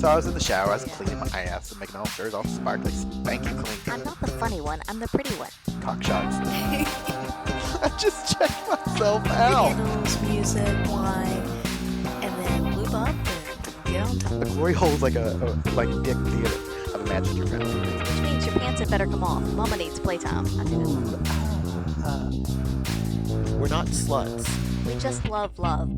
So I was in the shower, I was cleaning my ass and making all sure it's all sparkly, spanky clean. I'm not the funny one, I'm the pretty one. Cock shots. I just checked myself out. Candles, music, wine, and then lube up and get on top. The glory hole's like a dick theater. I've imagined your family. Which means your pants had better come off. Mama needs playtime. I do it. We're not sluts. We just love love.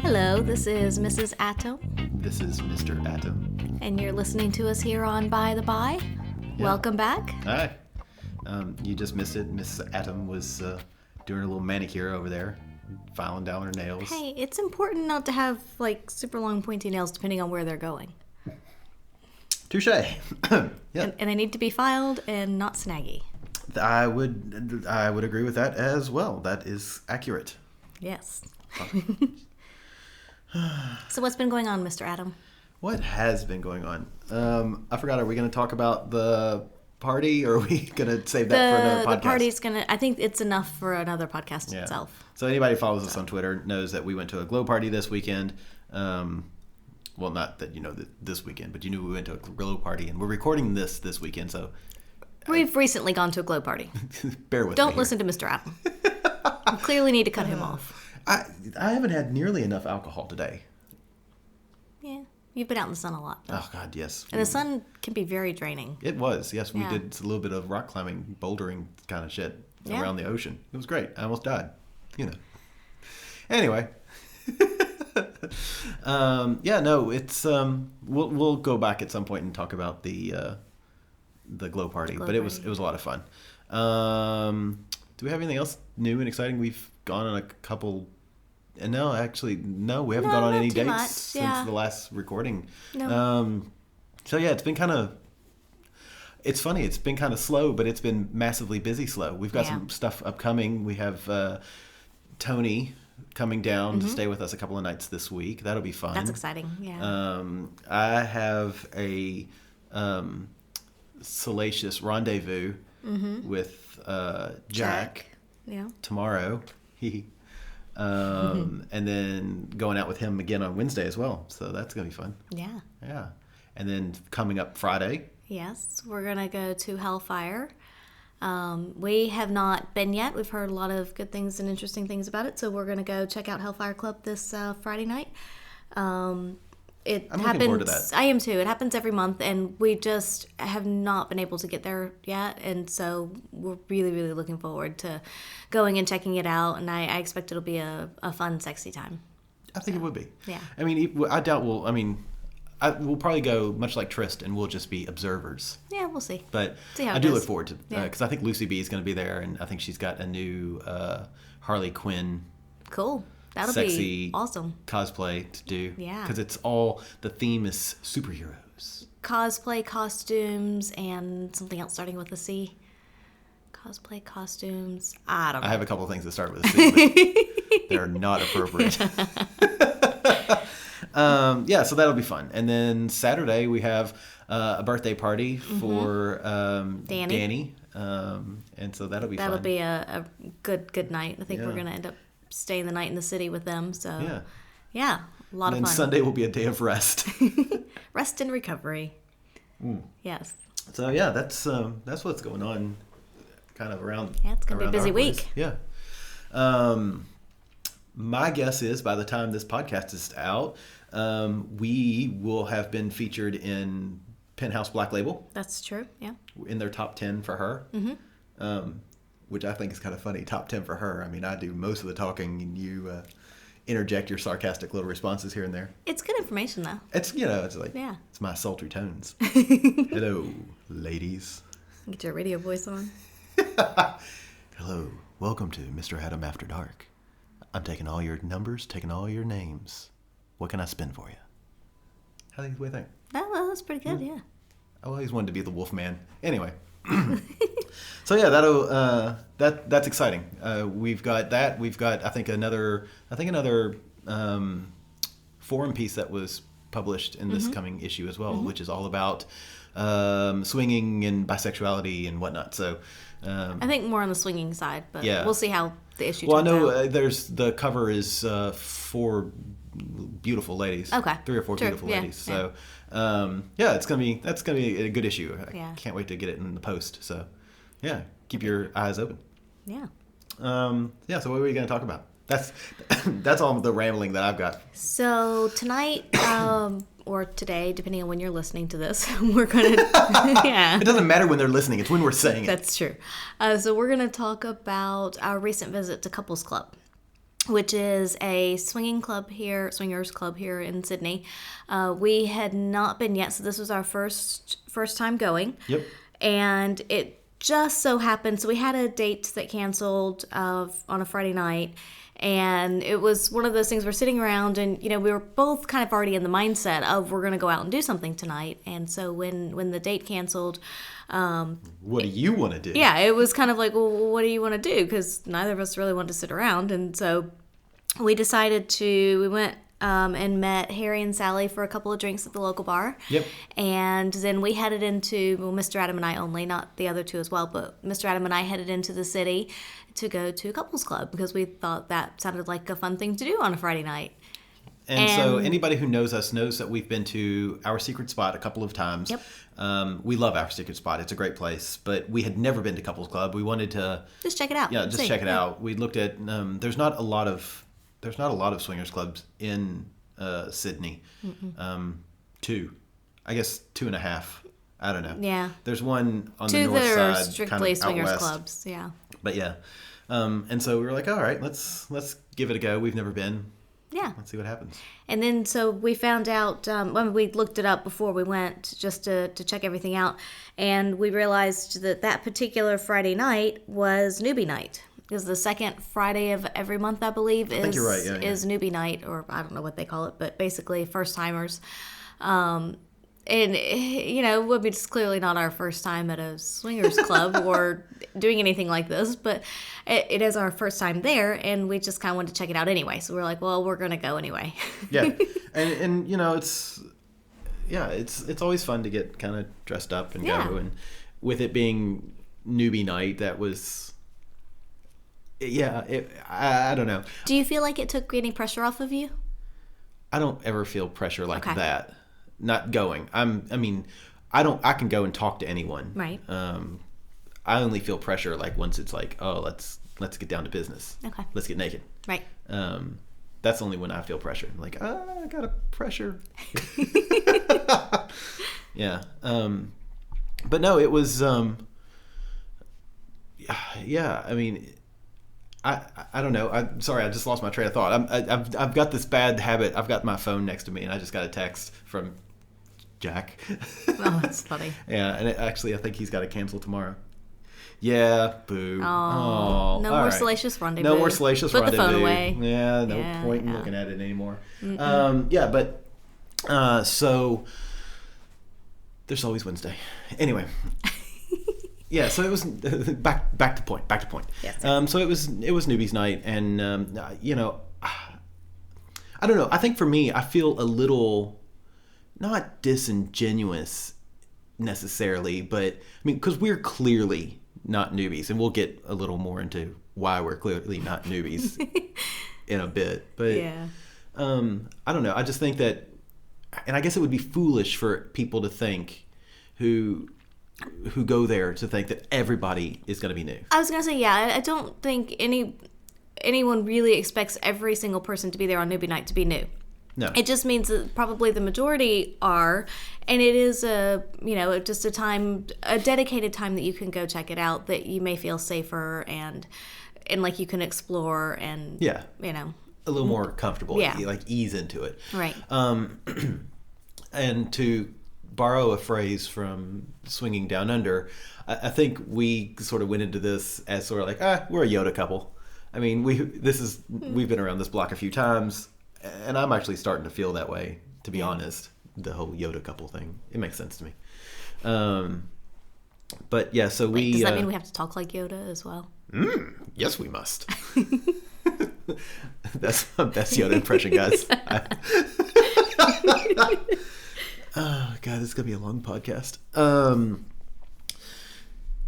Hello, this is Mrs. Atom, This is Mr. Atom. and you're listening to us here on By the By. Yeah. Welcome back. Hi. You just missed it. Miss Atom was doing a little manicure over there, filing down her nails. Hey, it's important not to have like super long pointy nails depending on where they're going. Touche. Yeah. And they need to be filed and not snaggy. I would agree with that as well. That is accurate. Yes. So what's been going on, Mr. Adam? What has been going on? I forgot. Are we going to talk about the party, or are we going to save that for another podcast? The party's gonna. I think it's enough for another podcast itself. So anybody who follows us on Twitter knows that we went to a glow party this weekend. Well, not that you know this weekend, but you knew we went to a glow party, and we're recording this weekend. So We've recently gone to a glow party. bear with me. Don't here. listen to Mr. Adam. You clearly need to cut him off. I haven't had nearly enough alcohol today. Yeah, you've been out in the sun a lot. Oh God, yes. And the sun can be very draining. It was. Yes, we Yeah. did a little bit of rock climbing, bouldering kind of shit Yeah. around the ocean. It was great. I almost died. You know. Anyway. Yeah, no, it's we'll go back at some point and talk about the glow party, Glow but it party. was a lot of fun. Do we have anything else new and exciting? We've gone on a couple. And no, actually, no, we haven't No, gone on not any too dates much, since yeah. the last recording. No. So yeah, it's been kind of. It's funny. It's been kind of slow, but it's been massively busy slow. We've got Yeah. some stuff upcoming. We have Tony coming down to stay with us a couple of nights this week. That'll be fun. That's exciting. Yeah. I have a salacious rendezvous with Jack Yeah. tomorrow. And then going out with him again on Wednesday as well. So that's gonna be fun. Yeah. Yeah. And then coming up Friday. Yes, we're gonna go to Hellfire. We have not been yet. We've heard a lot of good things and interesting things about it, so we're gonna go check out Hellfire Club this Friday night. It I'm happens. looking forward to that. I am too. It happens every month, and we just have not been able to get there yet, and so we're really, really looking forward to going and checking it out. And I expect it'll be a fun, sexy time. I think it would be. Yeah. I mean, I doubt we'll. I mean, we'll probably go much like Trist, and we'll just be observers. Yeah, we'll see. But See how I it do goes. look forward to because I think Lucy B is going to be there, and I think she's got a new Harley Quinn Cool. That'll sexy be awesome. cosplay to do. Yeah. Because it's all the theme is superheroes. Cosplay, costumes, and something else starting with a C. Cosplay, costumes. I don't know. I have a couple of things that start with a C, but they're not appropriate. Yeah, so that'll be fun. And then Saturday we have a birthday party for Danny. And so that'll be That'll fun. be a good night. I think we're Yeah. going to end up staying the night in the city with them. So, Yeah. yeah, a lot And of then fun. Sunday will be a day of rest. Rest and recovery. Mm. Yes. So yeah, that's what's going on, kind of around. Yeah, it's gonna be a around busy our place. week. Yeah. My guess is by the time this podcast is out, we will have been featured in Penthouse Black Label That's true. Yeah. in their top 10 for her. Which I think is kind of funny. Top 10 for her. I mean, I do most of the talking, and you interject your sarcastic little responses here and there. It's good information, though. It's it's like Yeah. it's my sultry tones. Hello, ladies. Get your radio voice on. Hello, welcome to Mr. Adam After Dark. I'm taking all your numbers, taking all your names. What can I spin for you? How do you think? Oh, well, that's pretty good. Yeah. I always wanted to be the Wolf Man. Anyway. So yeah, that's exciting. We've got that. We've got I think another forum piece that was published in this coming issue as well, which is all about swinging and bisexuality and whatnot. So I think more on the swinging side, but Yeah. we'll see how the issue. Well, I know out. there's the cover is 4 beautiful ladies. Okay. 3 or 4 Sure. beautiful Yeah. ladies. So, that's gonna be a good issue. I Yeah. can't wait to get it in the post. So, yeah, keep your eyes open. Yeah. Yeah. So, what were you gonna talk about? That's all the rambling that I've got. So tonight, or today, depending on when you're listening to this, we're gonna. Yeah. It doesn't matter when they're listening; it's when we're saying it. That's true. So we're gonna talk about our recent visit to Couples Club, which is a swingers club here in Sydney. We had not been yet, so this was our first time going. Yep. And it just so happened, so we had a date that canceled on a Friday night, and it was one of those things we're sitting around, and we were both kind of already in the mindset of we're going to go out and do something tonight. And so when the date canceled, What do you want to do? yeah, it was kind of like, well, what do you want to do? Because neither of us really wanted to sit around. And so we decided we went and met Harry and Sally for a couple of drinks at the local bar. Yep. And then we headed into, Mr. Adam and I only, not the other two as well, but Mr. Adam and I headed into the city to go to a couples club because we thought that sounded like a fun thing to do on a Friday night. And so anybody who knows us knows that we've been to Our Secret Spot a couple of times. Yep. We love Our Secret Spot. It's a great place. But we had never been to Couples Club. We wanted to Just check it out. check it out. We looked at there's not a lot of swingers clubs in Sydney. 2, I guess 2.5. I don't know. Yeah. There's one on the Two north that are side, strictly kind of out swingers west. clubs. Yeah. But yeah, and so we were like, all right, let's give it a go. We've never been. Yeah. Let's see what happens. And then so we found out, when we looked it up before we went just to check everything out, and we realized that particular Friday night was Newbie Night. Because the second Friday of every month, I believe, I think you're right, yeah. is Newbie Night, or I don't know what they call it, but basically first-timers. And, it's clearly not our first time at a swingers club or doing anything like this, but it is our first time there, and we just kind of wanted to check it out anyway. So we're like, well, we're going to go anyway. Yeah. And it's always fun to get kind of dressed up and Yeah. go. And with it being Newbie Night, that was, I don't know. Do you feel like it took any pressure off of you? I don't ever feel pressure like Okay. that. Not going. I can go and talk to anyone. Right. I only feel pressure like once it's like, oh, let's get down to business. Okay. Let's get naked. Right. That's only when I feel pressure. I'm like, I got a pressure. Yeah. But no, it was, yeah, I mean, I don't know. I'm sorry, I just lost my train of thought. I've got this bad habit. I've got my phone next to me, and I just got a text from Jack. Oh, that's funny. Yeah, and actually, I think he's got to cancel tomorrow. Yeah, boo. Oh, no all more right. salacious rendezvous. No more salacious Put rendezvous. the phone away. Yeah, no Yeah, point in yeah. looking at it anymore. Yeah, but so there's always Wednesday. Anyway. Yeah, so it was back to point. Yes. So it was Newbie's Night, and I don't know. I think for me, I feel a little not disingenuous necessarily, but I mean, because we're clearly not newbies, and we'll get a little more into why we're clearly not newbies in a bit. But Yeah. I don't know. I just think that, and I guess it would be foolish for people to think who go there to think that everybody is going to be new. I was gonna say, yeah. I don't think anyone really expects every single person to be there on Newbie Night to be new. No. It just means that probably the majority are, and it is just a dedicated time that you can go check it out, that you may feel safer and like you can explore and Yeah. A little more comfortable. Yeah. Like ease into it. Right. And to borrow a phrase from Swinging Down Under, I think we sort of went into this as sort of like, we're a Yoda couple. I mean, we've been around this block a few times, and I'm actually starting to feel that way, to be honest. The whole Yoda couple thing, it makes sense to me. But yeah, so Wait, does that mean we have to talk like Yoda as well? Yes, we must. That's my best Yoda impression, guys. Oh God, this is gonna be a long podcast.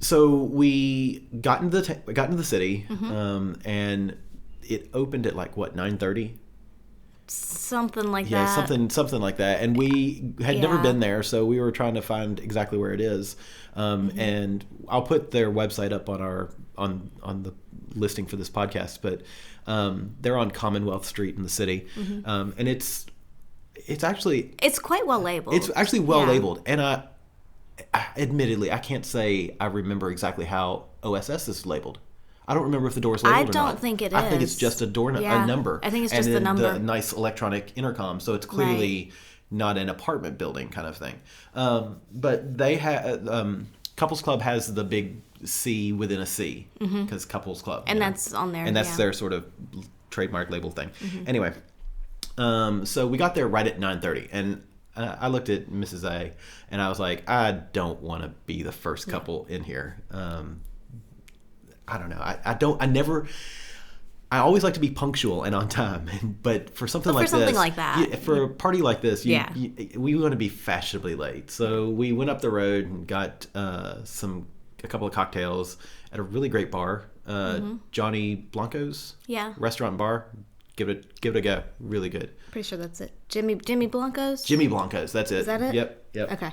So we got into the city, and it opened at like what 9:30. Something like Yeah, that. something like that. And we had never Yeah. been there, so we were trying to find exactly where it is. And I'll put their website up on our on the listing for this podcast. But they're on Commonwealth Street in the city, and it's actually It's quite well labeled. it's actually well Yeah. labeled. And I admittedly I can't say I remember exactly how OSS is labeled. I don't remember if the door is labeled or not. I don't think it I think it's is. just a door Yeah, a number. I think it's and just the then number. the nice electronic intercom. So it's clearly not an apartment building kind of thing. But they have Couples Club has the big C within a C because Couples Club, And that's on there, and that's yeah. their sort of trademark label thing. Anyway, so we got there right at 9:30, and I looked at Mrs. A, and I was like, I don't want to be the first couple in here. I don't know. I always like to be punctual and on time, but for something like this, for a party like this, we want to be fashionably late. So we went up the road and got a couple of cocktails at a really great bar, Johnny Blanco's restaurant and bar. Give it a go. Really good. Pretty sure that's it. Jimmy Blanco's? Jimmy Blanco's. That's it. Is that it? Yep. Okay.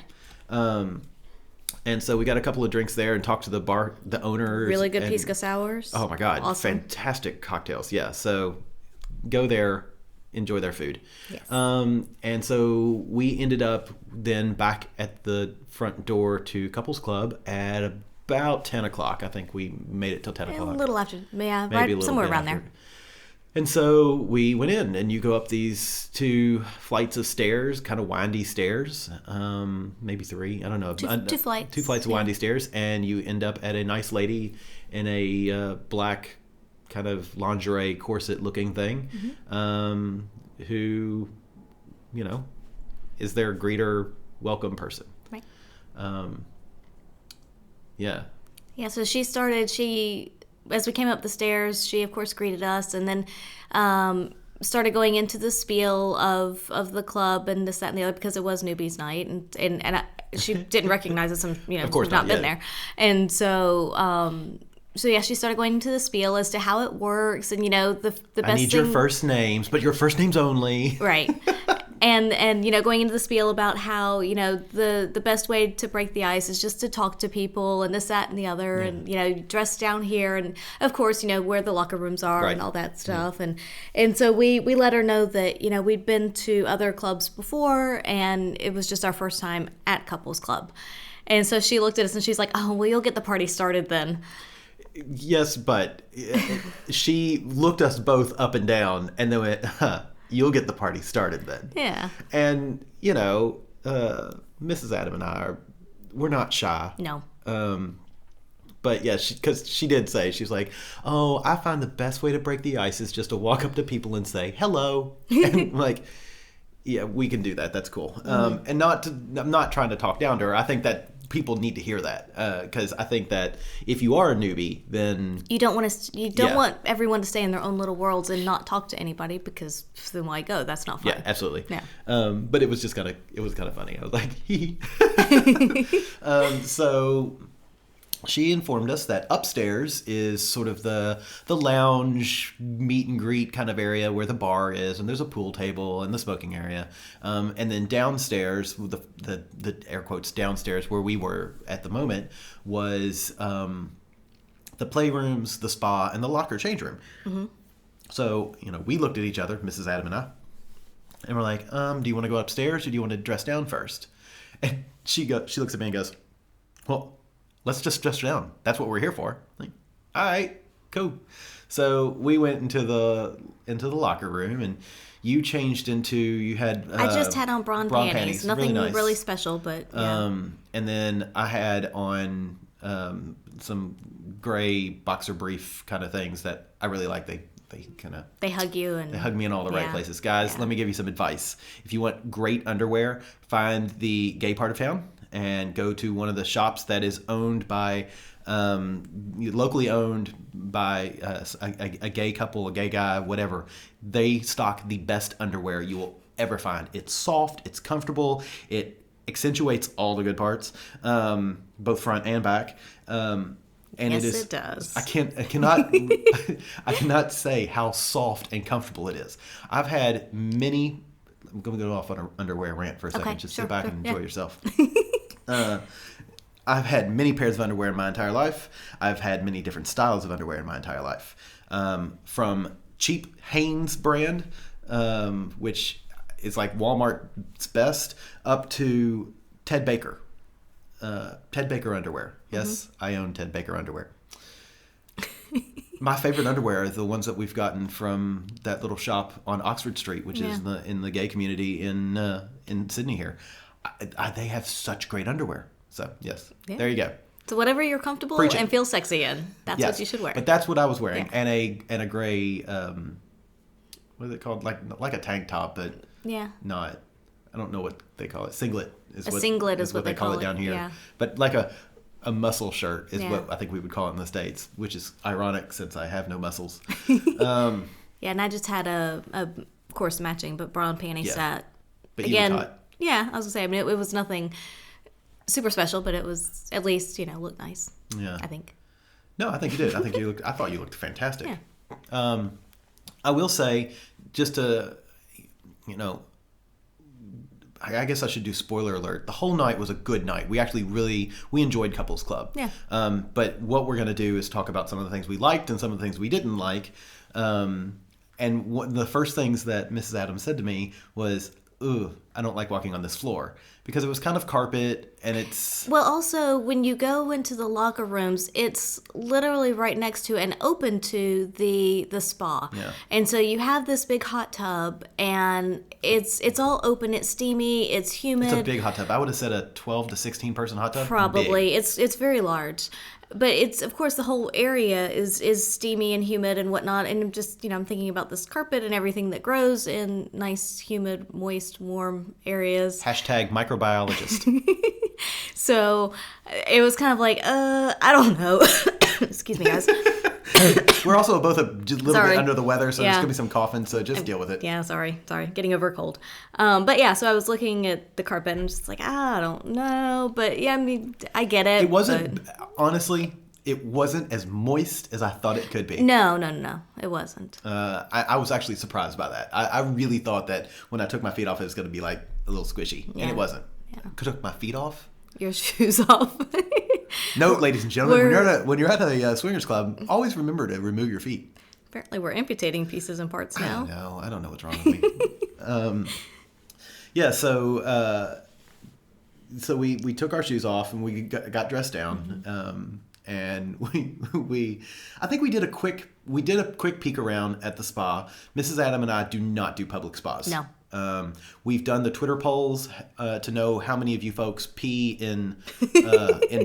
And so we got a couple of drinks there and talked to the owners. Really good pisco sours. Oh my God. Awesome. Fantastic cocktails. Yeah. So go there, enjoy their food. Yes. And so we ended up then back at the front door to Couples Club at about 10 o'clock. I think we made it till 10 o'clock. A little after. Yeah, Maybe a right little somewhere bit around after. there. And so we went in, and you go up these 2 flights of stairs, kind of windy stairs, maybe 3, I don't know. 2 flights. 2 flights of windy stairs, and you end up at a nice lady in a black kind of lingerie corset-looking thing, who, is their greeter, welcome person. Right. Yeah. Yeah, so as we came up the stairs, she of course greeted us, and then started going into the spiel of the club and this, that, and the other, because it was Newbie's Night, and she didn't recognize us, and Of course we've not been yeah. there, and so she started going into the spiel as to how it works, and the best I need your first names, but your first names only. right. And going into the spiel about how the best way to break the ice is just to talk to people, and this, that, and the other, and dress down here, and of course where the locker rooms are, Right. and all that stuff, and so we let her know that we'd been to other clubs before, and it was just our first time at Couples Club, and so she looked at us and she's like, oh well, you'll get the party started then. Yes, but she looked us both up and down, and then went, you'll get the party started then. Yeah. And, Mrs. Adam and I we're not shy. No. But yeah, because she did say, she's like, oh, I find the best way to break the ice is just to walk up to people and say, hello. And I'm like, yeah, we can do that. That's cool. And I'm not trying to talk down to her. I think that people need to hear that, because I think that if you are a newbie, then You don't want everyone to stay in their own little worlds and not talk to anybody, because then why go? That's not fun. yeah, absolutely. Yeah. But it was just kind of funny. I was like, hee. So she informed us that upstairs is sort of the lounge meet and greet kind of area where the bar is, and there's a pool table and the smoking area. And then downstairs, the air quotes downstairs where we were at the moment, was the playrooms, the spa, and the locker change room. Mm-hmm. So, we looked at each other, Mrs. Adam and I, and we're like, do you want to go upstairs or do you want to dress down first? And she looks at me and goes, well, let's just dress down. That's what we're here for. Like, all right, cool. So we went into the locker room, and you changed into, you had I just had on brawn panties. Nothing really, nice. really special, but yeah. And then I had on some gray boxer brief kind of things that I really like. They hug you, and they hug me in all the right places. Guys, let me give you some advice. If you want great underwear, find the gay part of town and go to one of the shops that is owned by, locally owned by a gay couple, a gay guy, whatever. They stock the best underwear you will ever find. It's soft, it's comfortable, it accentuates all the good parts, both front and back. And Yes, it is. it does. I cannot. I cannot say how soft and comfortable it is. I've had many. I'm going to go off on an underwear rant for a second. Okay, Just sure, sit back sure, and enjoy yeah. yourself. I've had many pairs of underwear in my entire life. I've had many different styles of underwear in my entire life. From cheap Hanes brand, which is like Walmart's best, up to Ted Baker. Ted Baker underwear. Yes, I own Ted Baker underwear. My favorite underwear are the ones that we've gotten from that little shop on Oxford Street, which is in the gay community in Sydney here. They have such great underwear. So yes, there you go. So whatever you're comfortable Preach it. and feel sexy in, that's what you should wear. But that's what I was wearing, Yeah. and a gray what is it called? Like a tank top, but Yeah. not. I don't know what they call it. Singlet is what singlet is what they they call call it down it, here. yeah. But like a muscle shirt is Yeah. what I think we would call it in the States, which is ironic since I have no muscles. Yeah, and I just had of course matching, but bra and panty Yeah. set. But you look hot. Yeah, I was gonna say. I mean, it was nothing super special, but it was at least looked nice. Yeah. I think. No, I think you did. I thought you looked fantastic. Yeah. I will say, just to, I guess I should do spoiler alert. The whole night was a good night. We actually we enjoyed Couples Club. Yeah. But what we're going to do is talk about some of the things we liked and some of the things we didn't like. And one of the first things that Mrs. Adams said to me was, "Ugh, I don't like walking on this floor," because it was kind of carpet and it's. Well, also when you go into the locker rooms, it's literally right next to and open to the spa. Yeah. And so you have this big hot tub, and it's all open. It's steamy. It's humid. It's a big hot tub. I would have said a 12 to 16 person hot tub. Probably. Big. It's very large. But it's, of course, the whole area is steamy and humid and whatnot. And just, I'm thinking about this carpet and everything that grows in nice, humid, moist, warm areas. Hashtag microbiologist. So it was kind of like, I don't know. Excuse me, guys. We're also both a little Sorry. bit under the weather, so there's Yeah. going to be some coughing, so just deal with it. Yeah, sorry. Getting over a cold. But yeah, so I was looking at the carpet and just like, I don't know. But yeah, I mean, I get it. It wasn't, honestly, it wasn't as moist as I thought it could be. No, it wasn't. I was actually surprised by that. I really thought that when I took my feet off, it was going to be like a little squishy, and Yeah. it wasn't. Yeah. I took my feet off. Your shoes off. Note, ladies and gentlemen, when you're at a swingers club, always remember to remove your feet. Apparently, we're amputating pieces and parts now. No, I don't know what's wrong with me. Yeah, so we took our shoes off and we got dressed down, and I think we did a quick peek around at the spa. Mrs. Adam and I do not do public spas. No. We've done the Twitter polls to know how many of you folks pee in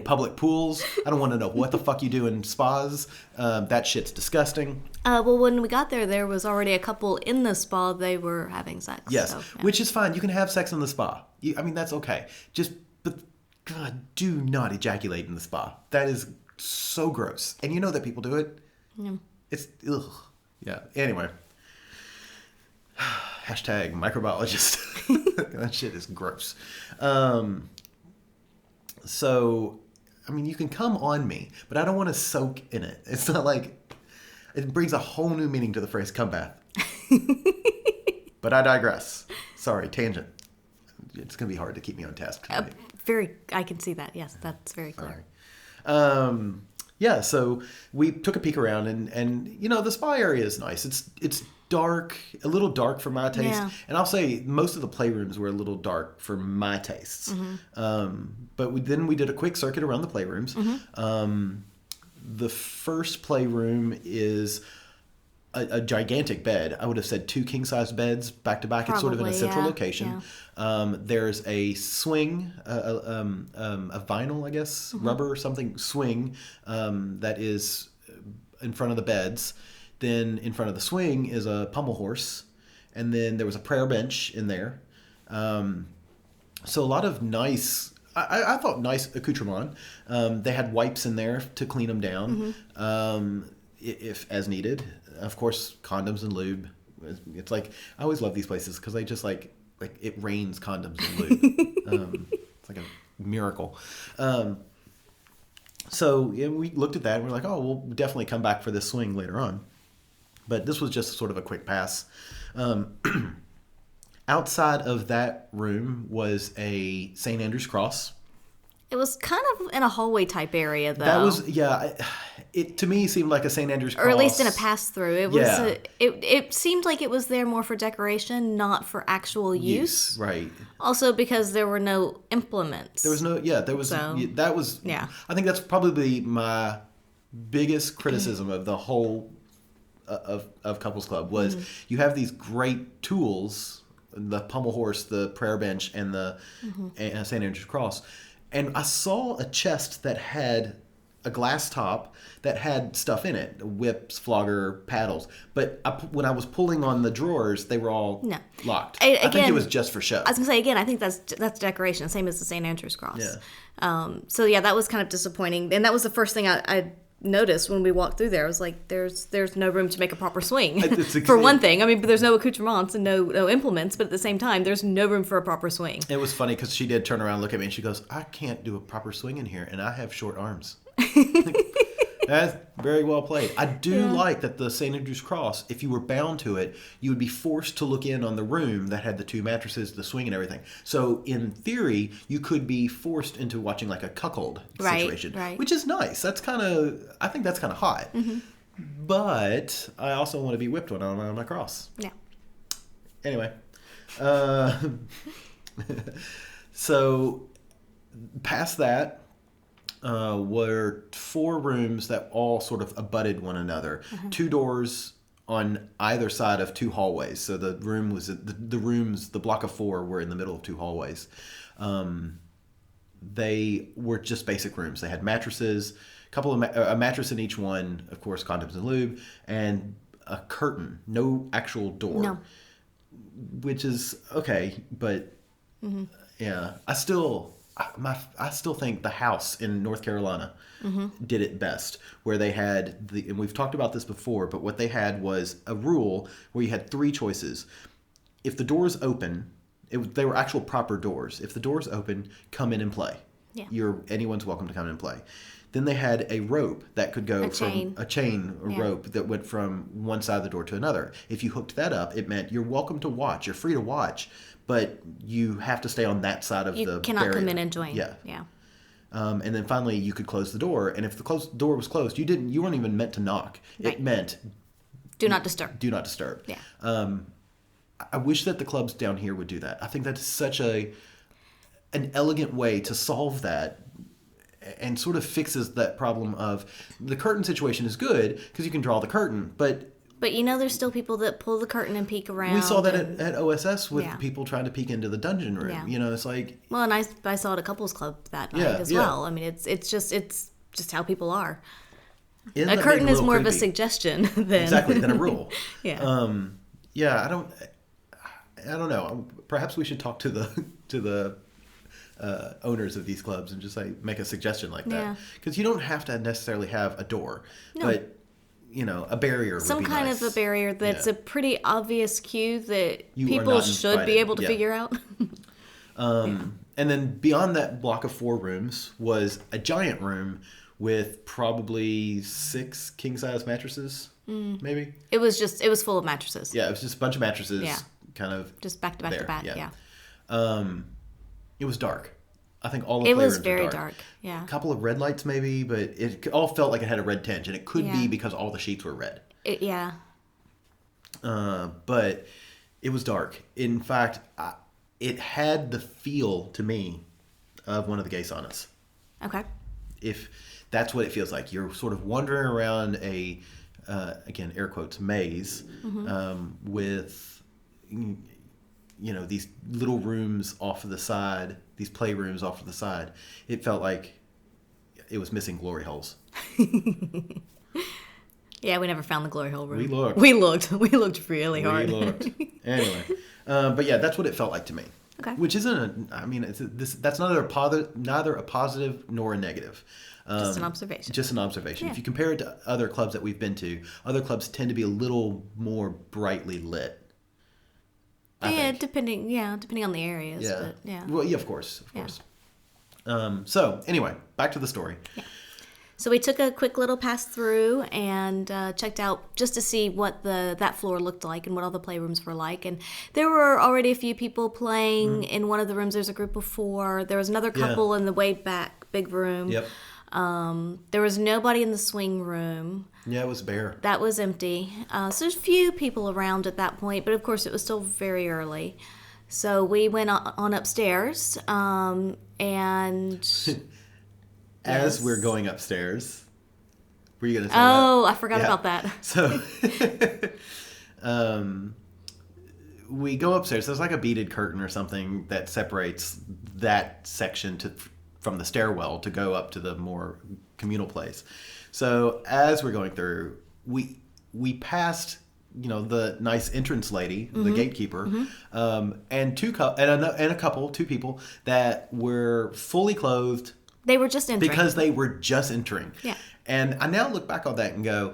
public pools. I don't want to know what the fuck you do in spas. That shit's disgusting. Well, when we got there was already a couple in the spa. They were having sex. Yes, so, yeah. which is fine. You can have sex in the spa. I mean, that's okay. But God, do not ejaculate in the spa. That is so gross. And you know that people do it. Yeah. It's ugh. Yeah. Anyway. Hashtag microbiologist. That shit is gross. So, I mean, you can come on me, but I don't want to soak in it. It's not like... It brings a whole new meaning to the phrase come bath. But I digress. Sorry, tangent. It's going to be hard to keep me on task tonight. I can see that. Yes, that's very clear. Yeah, so we took a peek around, and the spa area is nice. It's dark, a little dark for my taste. Yeah. And I'll say most of the playrooms were a little dark for my tastes. Mm-hmm. But then we did a quick circuit around the playrooms. Mm-hmm. The first playroom is a gigantic bed. I would have said 2 king-size beds back to back. It's sort of in a Probably, central yeah, location. There's a swing, a vinyl, I guess, rubber or something, swing that is in front of the beds. Then in front of the swing is a pommel horse. And then there was a prayer bench in there. So a lot of nice... I thought nice accoutrement. They had wipes in there to clean them down, if as needed. Of course, condoms and lube. It's like I always love these places because they just like it rains condoms and lube. miracle. So yeah, we looked at that and we're like, oh, we'll definitely come back for this swing later on. But this was just sort of a quick pass. Outside of that room was a St. Andrew's cross. It was kind of in a hallway type area, though. That was, yeah, it to me seemed like a St. Andrew's cross. Or at least in a pass-through. It was. Yeah. It seemed like it was there more for decoration, not for actual use. Right. Also because there were no implements. There was no, yeah, there was, So, that was, yeah. I think that's probably my biggest criticism of the whole, of Couples Club was you have these great tools, the pommel horse, the prayer bench, and the and St. Andrew's cross. And I saw a chest that had a glass top that had stuff in it, whips, flogger, paddles. But when I was pulling on the drawers, they were all locked. I think it was just for show. I was going to say, again, I think that's decoration, same as the St. Andrew's cross. Yeah. So, yeah, that was kind of disappointing. And that was the first thing I noticed when we walked through there. I was like, there's no room to make a proper swing. For one thing. I mean, but there's no accoutrements and no implements, but at the same time, there's no room for a proper swing. It was funny because she did turn around and look at me and she goes, I can't do a proper swing in here and I have short arms. That's very well played. I do like that the St. Andrew's cross, if you were bound to it, you would be forced to look in on the room that had the two mattresses, the swing and everything. So in theory, you could be forced into watching like a cuckold situation, which is nice. That's I think that's kind of hot. But I also want to be whipped when I'm on my cross. Yeah. Anyway. So past that, were 4 rooms that all sort of abutted one another. 2 doors on either side of 2 hallways. So the room was the rooms. The block of 4 were in the middle of 2 hallways. They were just basic rooms. They had mattresses, a mattress in each one, of course, condoms and lube, and a curtain. No actual door. No. Which is okay, but yeah, I still think the house in North Carolina did it best, where they had and we've talked about this before, but what they had was a rule where you had 3 choices. If the doors open, they were actual proper doors. If the doors open, come in and play. Yeah. Anyone's welcome to come in and play. Then they had a rope that could go rope that went from one side of the door to another. If you hooked that up, it meant you're welcome to watch. You're free to watch, but you have to stay on that side of the barrier. You cannot come in and join. Yeah. Yeah. And then finally, you could close the door. And if the door was closed, you weren't even meant to knock. Right. It meant do not disturb. Do not disturb. Yeah. I wish that the clubs down here would do that. I think that's such an elegant way to solve that, and sort of fixes that problem of the curtain situation is good because you can draw the curtain, but there's still people that pull the curtain and peek around. We saw that at OSS with people trying to peek into the dungeon room. Yeah. It's like, well, and I saw it at Couples Club that night as well. I mean, it's just how people are. A curtain is more of a suggestion than a rule. Yeah. I don't know. Perhaps we should talk to the owners of these clubs and just make a suggestion like that, because you don't have to necessarily have a door, but a barrier would some be kind nice. of a barrier that's a pretty obvious cue that You are people not should invited. be able to figure out. And then beyond that block of 4 rooms was a giant room with probably 6 king-size mattresses, maybe. It was full of mattresses. Yeah, it was just a bunch of mattresses, kind of just back to back to back. Yeah. It was dark. I think all the playrooms It was were very dark. Yeah. A couple of red lights maybe, but it all felt like it had a red tinge, and it could be because all the sheets were red. But it was dark. In fact, it had the feel to me of one of the gay saunas. Okay. If that's what it feels like, you're sort of wandering around a, again, air quotes, maze, with these little rooms off to the side, these playrooms off to the side. It felt like it was missing glory holes. Yeah, we never found the glory hole room. We looked. We looked really hard. We looked. Anyway, but yeah, that's what it felt like to me. Okay. Which isn't that's neither a positive nor a negative. Just an observation. Just an observation. Yeah. If you compare it to other clubs that we've been to, other clubs tend to be a little more brightly lit. I think. depending on the areas. Yeah. But yeah. Well, yeah, of course. So anyway, back to the story. So we took a quick little pass through and checked out just to see what that floor looked like and what all the playrooms were like. And there were already a few people playing in one of the rooms. There's a group of 4. There was another couple in the way back big room. Yep. There was nobody in the swing room. Yeah, it was bare. That was empty. So there's a few people around at that point, but of course it was still very early. So we went on upstairs and... As we're going upstairs, were you going to say Oh, I forgot about that. So, we go upstairs. There's like a beaded curtain or something that separates that section from the stairwell to go up to the more communal place. So as we're going through, we passed, the nice entrance lady, the gatekeeper, and two people that were fully clothed. They were just entering. Because they were just entering. Yeah. And I now look back on that and go,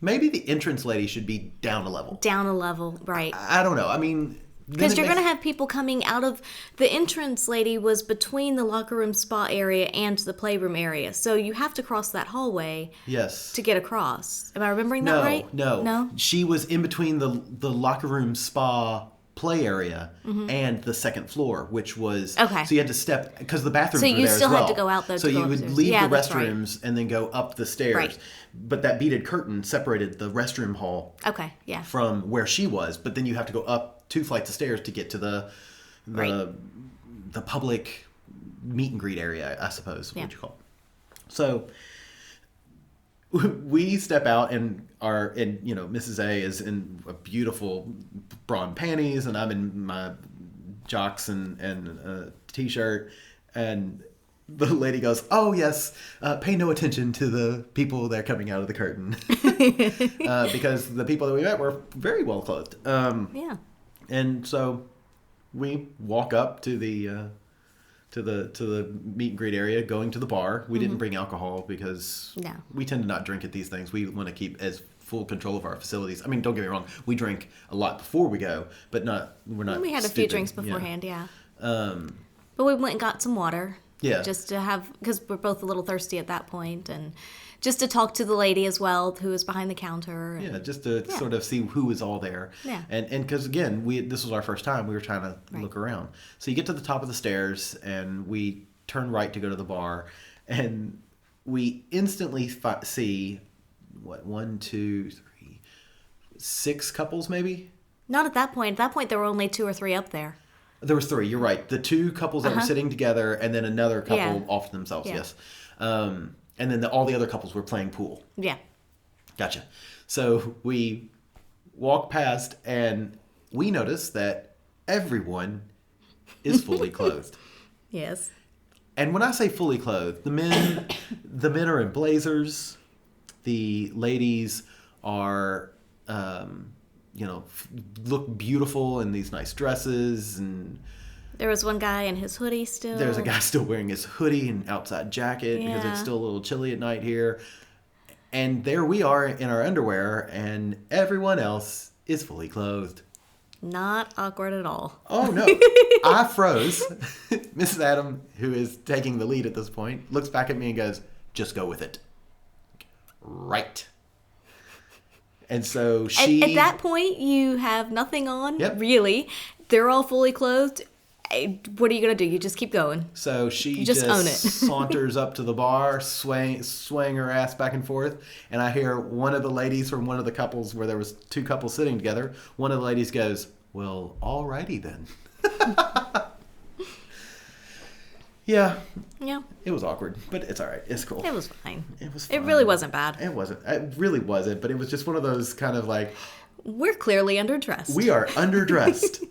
maybe the entrance lady should be down a level. Down a level, right. I don't know. I mean... Because you're going to have people coming out of... The entrance lady was between the locker room spa area and the playroom area. So you have to cross that hallway to get across. Am I remembering that right? No. She was in between the locker room spa play area and the second floor, which was... Okay. So you had to step... Because the bathrooms were there as well. So you still had to go out, though, So to you go would upstairs. leave the that's restrooms and then go up the stairs. Right. But that beaded curtain separated the restroom hall from where she was. But then you have to go up 2 flights of stairs to get to the public meet and greet area, I suppose, what you call it. So we step out and Mrs. A is in a beautiful bra and panties, and I'm in my jocks and a t-shirt, and the lady goes, "Oh yes, pay no attention to the people that are coming out of the curtain," because the people that we met were very well clothed. And so we walk up to the meet and greet area, going to the bar. We didn't bring alcohol because we tend to not drink at these things. We want to keep as full control of our facilities. I mean, don't get me wrong, we drink a lot before we go, but we're not. We had a few drinks beforehand, but we went and got some water. Yeah. Just to have, because we're both a little thirsty at that point, and just to talk to the lady as well, who was behind the counter. And, just to sort of see who was all there. Yeah. And because, again, this was our first time. We were trying to look around. So you get to the top of the stairs, and we turn right to go to the bar, and we instantly see, 1, 2, 3, 6 couples maybe? Not at that point. At that point, there were only 2 or 3 up there. There was 3, you're right. The 2 couples that were sitting together, and then another couple off to themselves, yes. And then all the other couples were playing pool. Yeah. Gotcha. So we walk past, and we notice that everyone is fully clothed. Yes. And when I say fully clothed, the men are in blazers. The ladies are, look beautiful in these nice dresses, and there was one guy in his hoodie still. There's a guy still wearing his hoodie and outside jacket because it's still a little chilly at night here. And there we are in our underwear, and everyone else is fully clothed. Not awkward at all. Oh, no. I froze. Mrs. Adam, who is taking the lead at this point, looks back at me and goes, "Just go with it." Right. And so she... At that point, you have nothing on, really. They're all fully clothed. What are you going to do? You just keep going. So she just own it. saunters up to the bar, swaying her ass back and forth, and I hear one of the ladies from one of the couples, where there was 2 couples sitting together, one of the ladies goes, "Well, alrighty then." Yeah. It was awkward, but it's all right. It's cool. It was fine. It was fine. It really wasn't bad. It wasn't. It really wasn't, but it was just one of those kind of like... We're clearly underdressed. We are underdressed.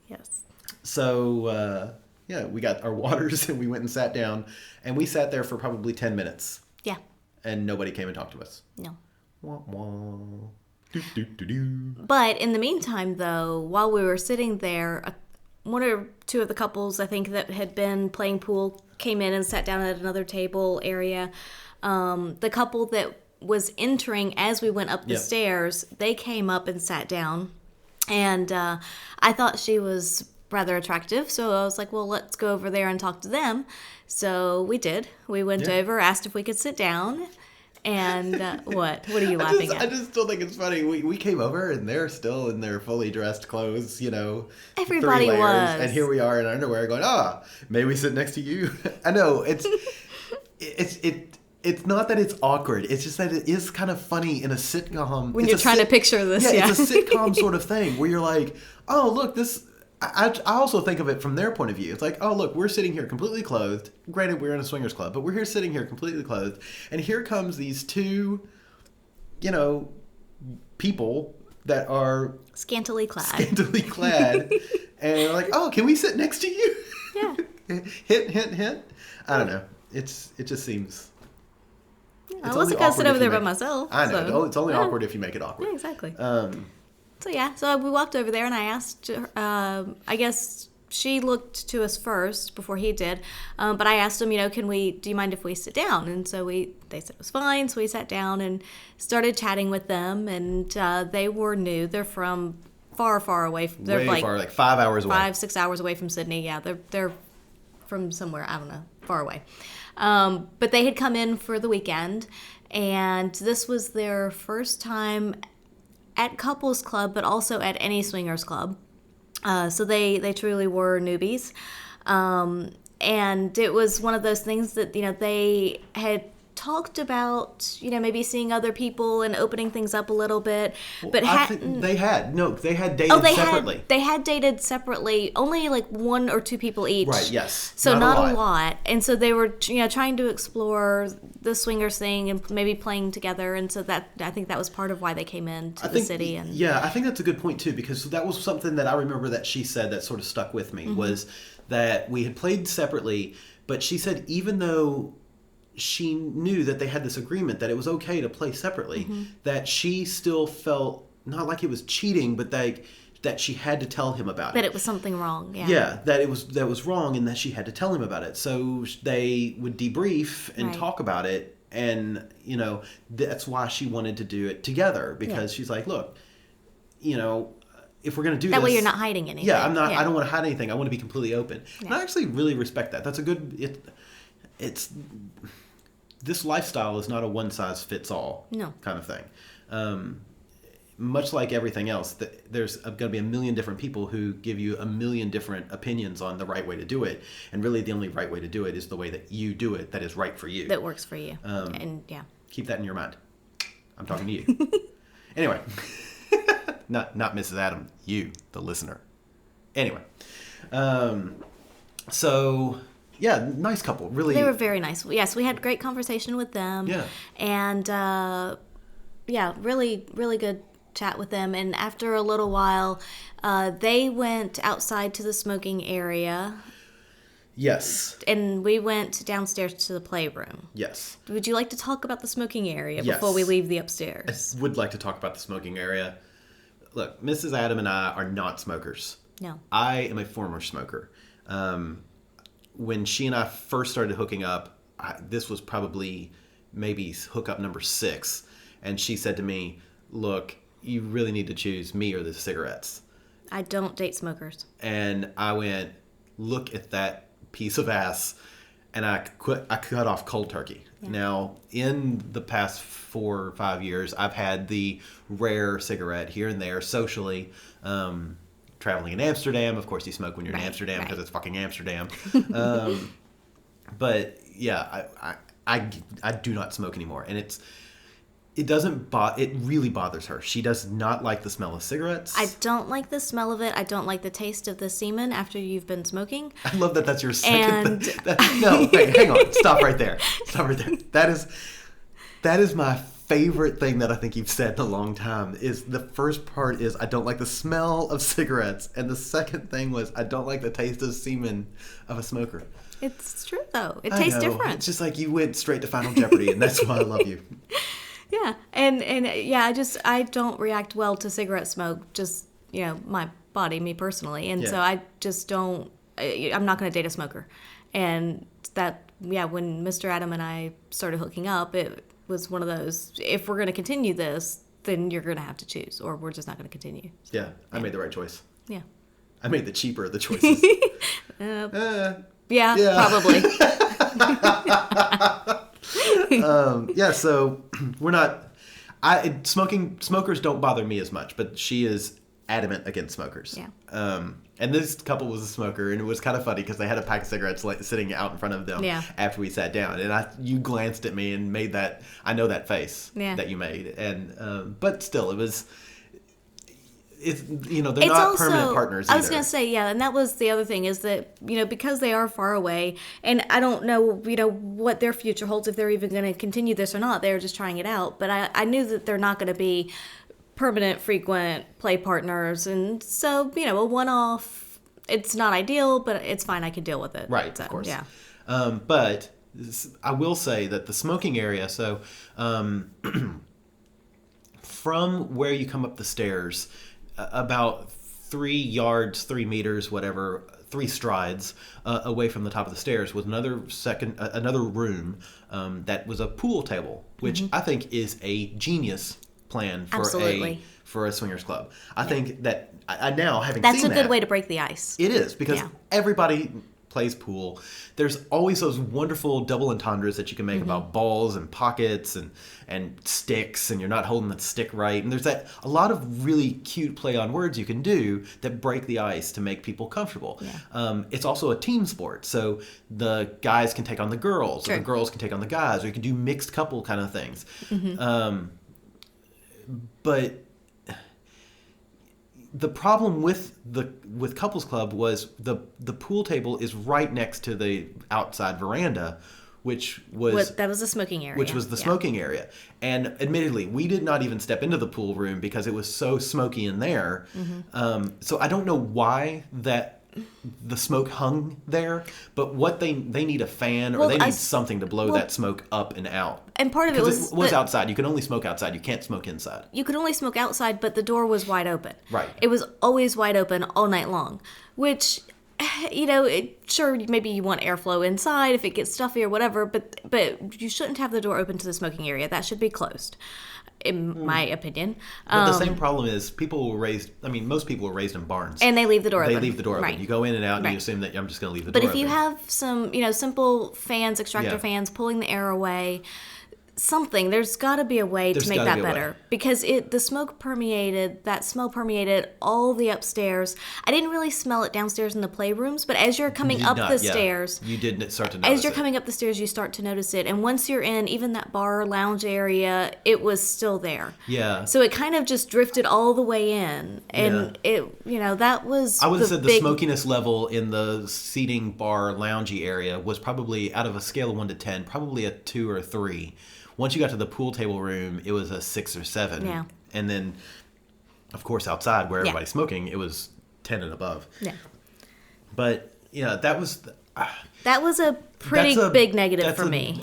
Yes. So, we got our waters and we went and sat down, and we sat there for probably 10 minutes. Yeah. And nobody came and talked to us. No. Wah, wah. Do, do, do, do. But in the meantime, though, while we were sitting there, 1 or 2 of the couples, I think, that had been playing pool came in and sat down at another table area. The couple that was entering as we went up the stairs, they came up and sat down. And I thought she was rather attractive. So I was like, well, let's go over there and talk to them. So we did. We went over, asked if we could sit down. And what? What are you laughing at? I just still think it's funny. We came over and they're still in their fully dressed clothes, Everybody 3 layers, was. and here we are in our underwear going, may we sit next to you? I know, it's not that it's awkward. It's just that it is kind of funny in a sitcom. When you're trying to picture this, yeah. It's a sitcom sort of thing where you're like, oh, look, this... I also think of it from their point of view. It's like, oh, look, we're sitting here completely clothed. Granted, we're in a swingers club, but we're here sitting here completely clothed. And here comes these two, people that are... Scantily clad. And they're like, oh, can we sit next to you? Yeah. Hint, hint, hint. I don't know. It just seems... I wasn't going to sit over there by myself. I know. So. It's only awkward if you make it awkward. Yeah, exactly. So we walked over there and I asked, I guess she looked to us first before he did, but I asked him, do you mind if we sit down? And so they said it was fine, so we sat down and started chatting with them, and they were new. They're from far, far away. They're way far, like 5 hours away. 5-6 hours away from Sydney. Yeah, they're from somewhere, I don't know, far away. But they had come in for the weekend, and this was their first time at couples club, but also at any swingers club. So they truly were newbies. And it was one of those things that, they had talked about, maybe seeing other people and opening things up a little bit, but they had dated separately. They had dated separately, only like 1 or 2 people each. Right, yes. So not a lot. And so they were, trying to explore the swingers thing and maybe playing together. And so I think that was part of why they came into the city. And yeah, I think that's a good point too, because that was something that I remember that she said that sort of stuck with me, was that we had played separately, but she said even though she knew that they had this agreement that it was okay to play separately, that she still felt not like it was cheating, but that she had to tell him about it. That it was something wrong. Yeah. Yeah, that was wrong, and that she had to tell him about it. So they would debrief and talk about it, and that's why she wanted to do it together, because she's like, look, if we're going to do that this, way you're not hiding anything. Yeah, I'm not. Yeah. I don't want to hide anything. I want to be completely open. Yeah. And I actually really respect that. That's a good. It's this lifestyle is not a one size fits all kind of thing. Much like everything else, there's going to be a million different people who give you a million different opinions on the right way to do it, and really the only right way to do it is the way that you do it, that is right for you, that works for you. And keep that in your mind. I'm talking to you. Anyway. Not Mrs. Adam, you, the listener. Anyway, so yeah, nice couple. Really, they were very nice. Yes, we had great conversation with them. Yeah, and really, really good chat with them. And after a little while, they went outside to the smoking area. Yes. And we went downstairs to the playroom. Yes. Would you like to talk about the smoking area before we leave the upstairs? I would like to talk about the smoking area. Look, Mrs. Adam and I are not smokers. No. I am a former smoker. When she and I first started hooking up, this was probably maybe hookup number 6. And she said to me, look, you really need to choose me or the cigarettes. I don't date smokers. And I went, look at that piece of ass. And I cut off cold turkey. Yeah. Now, in the past 4 or 5 years, I've had the rare cigarette here and there socially. Traveling in Amsterdam, of course, you smoke when you're in Amsterdam because it's fucking Amsterdam. But yeah, I do not smoke anymore, and it really bothers her. She does not like the smell of cigarettes. I don't like the smell of it. I don't like the taste of the semen after you've been smoking. I love that that's your second. No, hang on. Stop right there. That is my favorite thing that I think you've said in a long time. Is the first part is I don't like the smell of cigarettes, and the second thing was I don't like the taste of semen of a smoker. It's true though. It tastes different. It's just like you went straight to Final Jeopardy, and that's why I love you. Yeah, and yeah, I don't react well to cigarette smoke. Just my body, me personally, and so I just don't. I'm not going to date a smoker, and when Mr. Adam and I started hooking up, it was one of those. If we're going to continue this, then you're going to have to choose, or we're just not going to continue. So, I made the right choice. Yeah, I made the cheaper of the choices. Yeah, Yeah. probably. Yeah, so we're not. Smokers don't bother me as much, but she is adamant against smokers. Yeah. And this couple was a smoker, and it was kind of funny because they had a pack of cigarettes sitting out in front of them after we sat down, and you glanced at me and made that. I know that face that you made, and but still, it was. They're not also, permanent partners either. I was going to say, yeah, and that was the other thing is that, because they are far away, and I don't know, what their future holds, if they're even going to continue this or not. They're just trying it out. But I knew that they're not going to be permanent, frequent play partners. And so, a one-off, it's not ideal, but it's fine. I can deal with it. Right, so, of course. Yeah. But I will say that the smoking area, so from where you come up the stairs, about 3 yards, 3 meters, whatever, 3 strides away from the top of the stairs was another room that was a pool table, which I think is a genius plan for a swingers club. I think that I now having That's seen a good way to break the ice. It is because everybody plays pool. There's always those wonderful double entendres that you can make about balls and pockets and sticks, and you're not holding the stick right. And there's a lot of really cute play on words you can do that break the ice to make people comfortable. Yeah. It's also a team sport, so the guys can take on the girls, Sure. or the girls can take on the guys, or you can do mixed couple kind of things. But the problem with couples club was the pool table is right next to the outside veranda, that was the smoking area. Which was the smoking area. And admittedly, we did not even step into the pool room because it was so smoky in there. So I don't know why that the smoke hung there, but what they need a fan, or they need something to blow that smoke up and out. And part of it was outside. You can only smoke outside. You can't smoke inside. You could only smoke outside, but the door was wide open. Right. It was always wide open all night long, which, sure, maybe you want airflow inside if it gets stuffy or whatever, but you shouldn't have the door open to the smoking area. That should be closed, in my opinion. But the same problem is most people were raised in barns. And they leave the door open. They leave the door open. Right. You go in and out and you assume that I'm just going to leave the door open. But if you have some, simple fans, extractor fans, pulling the air away, there's got to be a way to make that better, because the smell permeated all the upstairs. I didn't really smell it downstairs in the playrooms, but as you're coming up the stairs, you did start to notice as you're coming up the stairs, you start to notice it. And once you're in even that bar lounge area, it was still there. Yeah. So it kind of just drifted all the way in, and that was. I would have said the smokiness level in the seating bar loungy area was probably, out of a scale of 1 to 10, probably a 2 or 3. Once you got to the pool table room, it was a 6 or 7. Yeah. And then, of course, outside where everybody's smoking, it was 10 and above. Yeah. But, that was... that was a pretty big negative for me.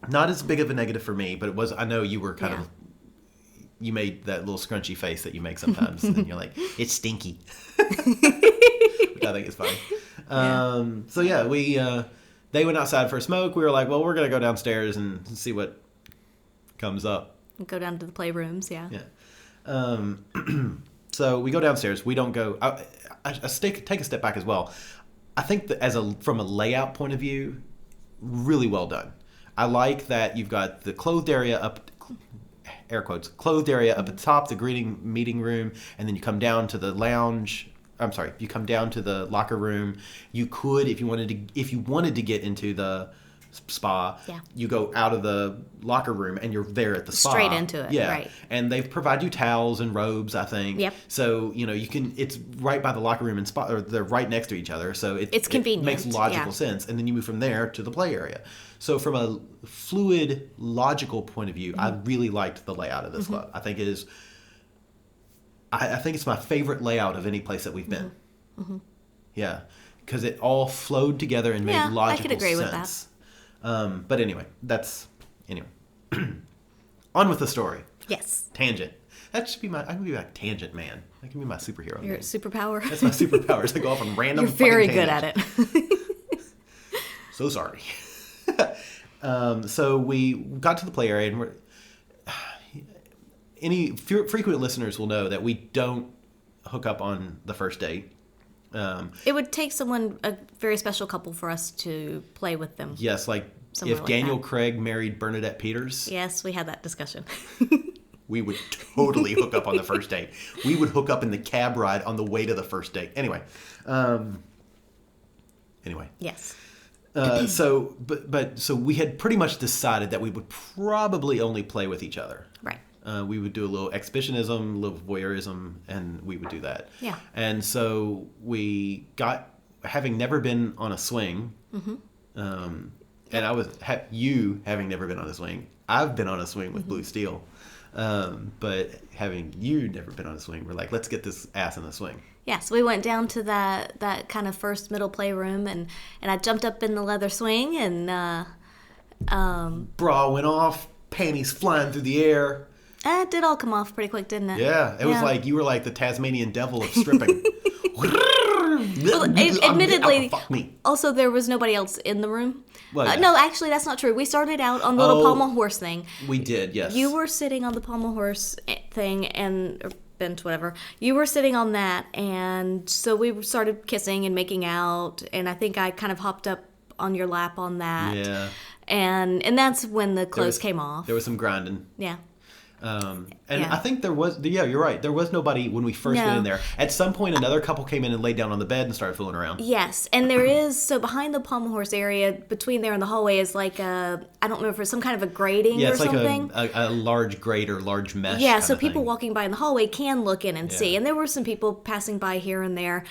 Not as big of a negative for me, but it was... I know you were kind of... You made that little scrunchy face that you make sometimes, and you're like, it's stinky. Which I think is funny. So, yeah, we... They went outside for a smoke. We were like, well, we're going to go downstairs and see what comes up. Go down to the playrooms, yeah. Yeah. So we go downstairs. We don't go... I take a step back as well. I think that from a layout point of view, really well done. I like that you've got the clothed area up... Air quotes. Clothed area up at the top, the greeting meeting room, and then you come down to the lounge... I'm sorry. You come down to the locker room. You could, if you wanted to get into the spa, you go out of the locker room and you're there at the spa. Straight into it. Yeah. Right. And they provide you towels and robes, I think. Yep. So, you can, it's right by the locker room and spa, or they're right next to each other. So it's convenient. It makes logical sense. And then you move from there to the play area. So from a fluid, logical point of view, I really liked the layout of this club. I think it is... I think it's my favorite layout of any place that we've been. Yeah, because it all flowed together and made logical sense. I could agree with that. But anyway, on with the story. Yes. Tangent. That should be I can be my tangent man. That can be my superhero. Your superpower. That's my superpower. Is to go off on random. You're very good at it. So sorry. So we got to the play area, and frequent listeners will know that we don't hook up on the first date. It would take a very special couple for us to play with them. Yes, like Somewhere if like Daniel that. Craig married Bernadette Peters, Yes, we had that discussion. we would totally hook up on the first date. We would hook up in the cab ride on the way to the first date. Anyway. Yes. So we had pretty much decided that we would probably only play with each other. Right. We would do a little exhibitionism, a little voyeurism, and we would do that. Yeah. And so we got, having never been on a swing, and you having never been on a swing, I've been on a swing with Blue Steel. But having you never been on a swing, we're like, let's get this ass in the swing. Yeah, so we went down to that kind of first middle playroom, and I jumped up in the leather swing, and Bra went off, panties flying through the air. it did all come off pretty quick, didn't it? Yeah, it was like you were like the Tasmanian devil of stripping. Well, admittedly, fuck me. also there was nobody else in the room. Well, yeah. No, actually, that's not true. We started out on the little pommel horse thing. We did, yes. You were sitting on the pommel horse thing or bench, whatever. You were sitting on that, and so we started kissing and making out, and I think I kind of hopped up on your lap on that. Yeah. And that's when the clothes came off. There was some grinding. Yeah. I think there was, you're right. There was nobody when we first went in there. At some point, another couple came in and laid down on the bed and started fooling around. Yes, and there is, so behind the pommel horse area, between there and the hallway is like I don't know if it's some kind of a grating or something. Yeah, it's like a large grate or large mesh. Yeah, kind so of people thing. walking by in the hallway can look in and see. And there were some people passing by here and there.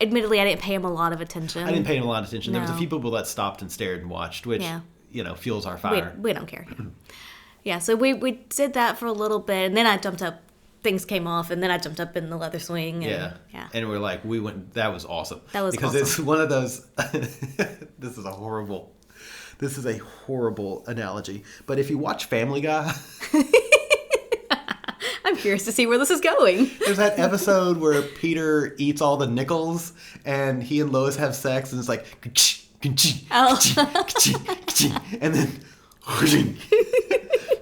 Admittedly, I didn't pay them a lot of attention. I didn't pay him a lot of attention. There was a No. few people that stopped and stared and watched, which, fuels our fire. We don't care. Yeah, so we did that for a little bit, and then I jumped up. Things came off, and then I jumped up in the leather swing. And, yeah. And we're like, that was awesome. That was because awesome. it's one of those. This is a horrible analogy. But if you watch Family Guy, I'm curious to see where this is going. there's that episode where Peter eats all the nickels, and he and Lois have sex, and it's like, and then.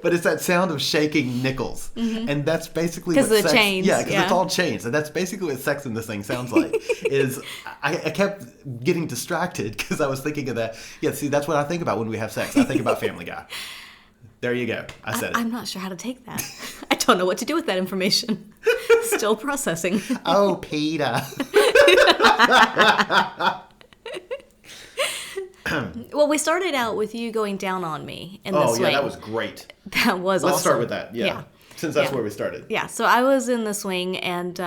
But it's that sound of shaking nickels, and that's basically what 'Cause of the sex, chains, Yeah, because yeah. it's all chains, and that's basically what sex in this thing sounds like. Is I kept getting distracted because I was thinking of that. Yeah, see, that's what I think about when we have sex. I think about Family Guy. There you go. I said it. I'm not sure how to take that. I don't know what to do with that information. Still processing. Oh, Peter. Well, we started out with you going down on me in the Oh swing. yeah, that was great. That was Let's awesome. start with that. Yeah. Since that's Yeah. where we started. Yeah, so I was in the swing, and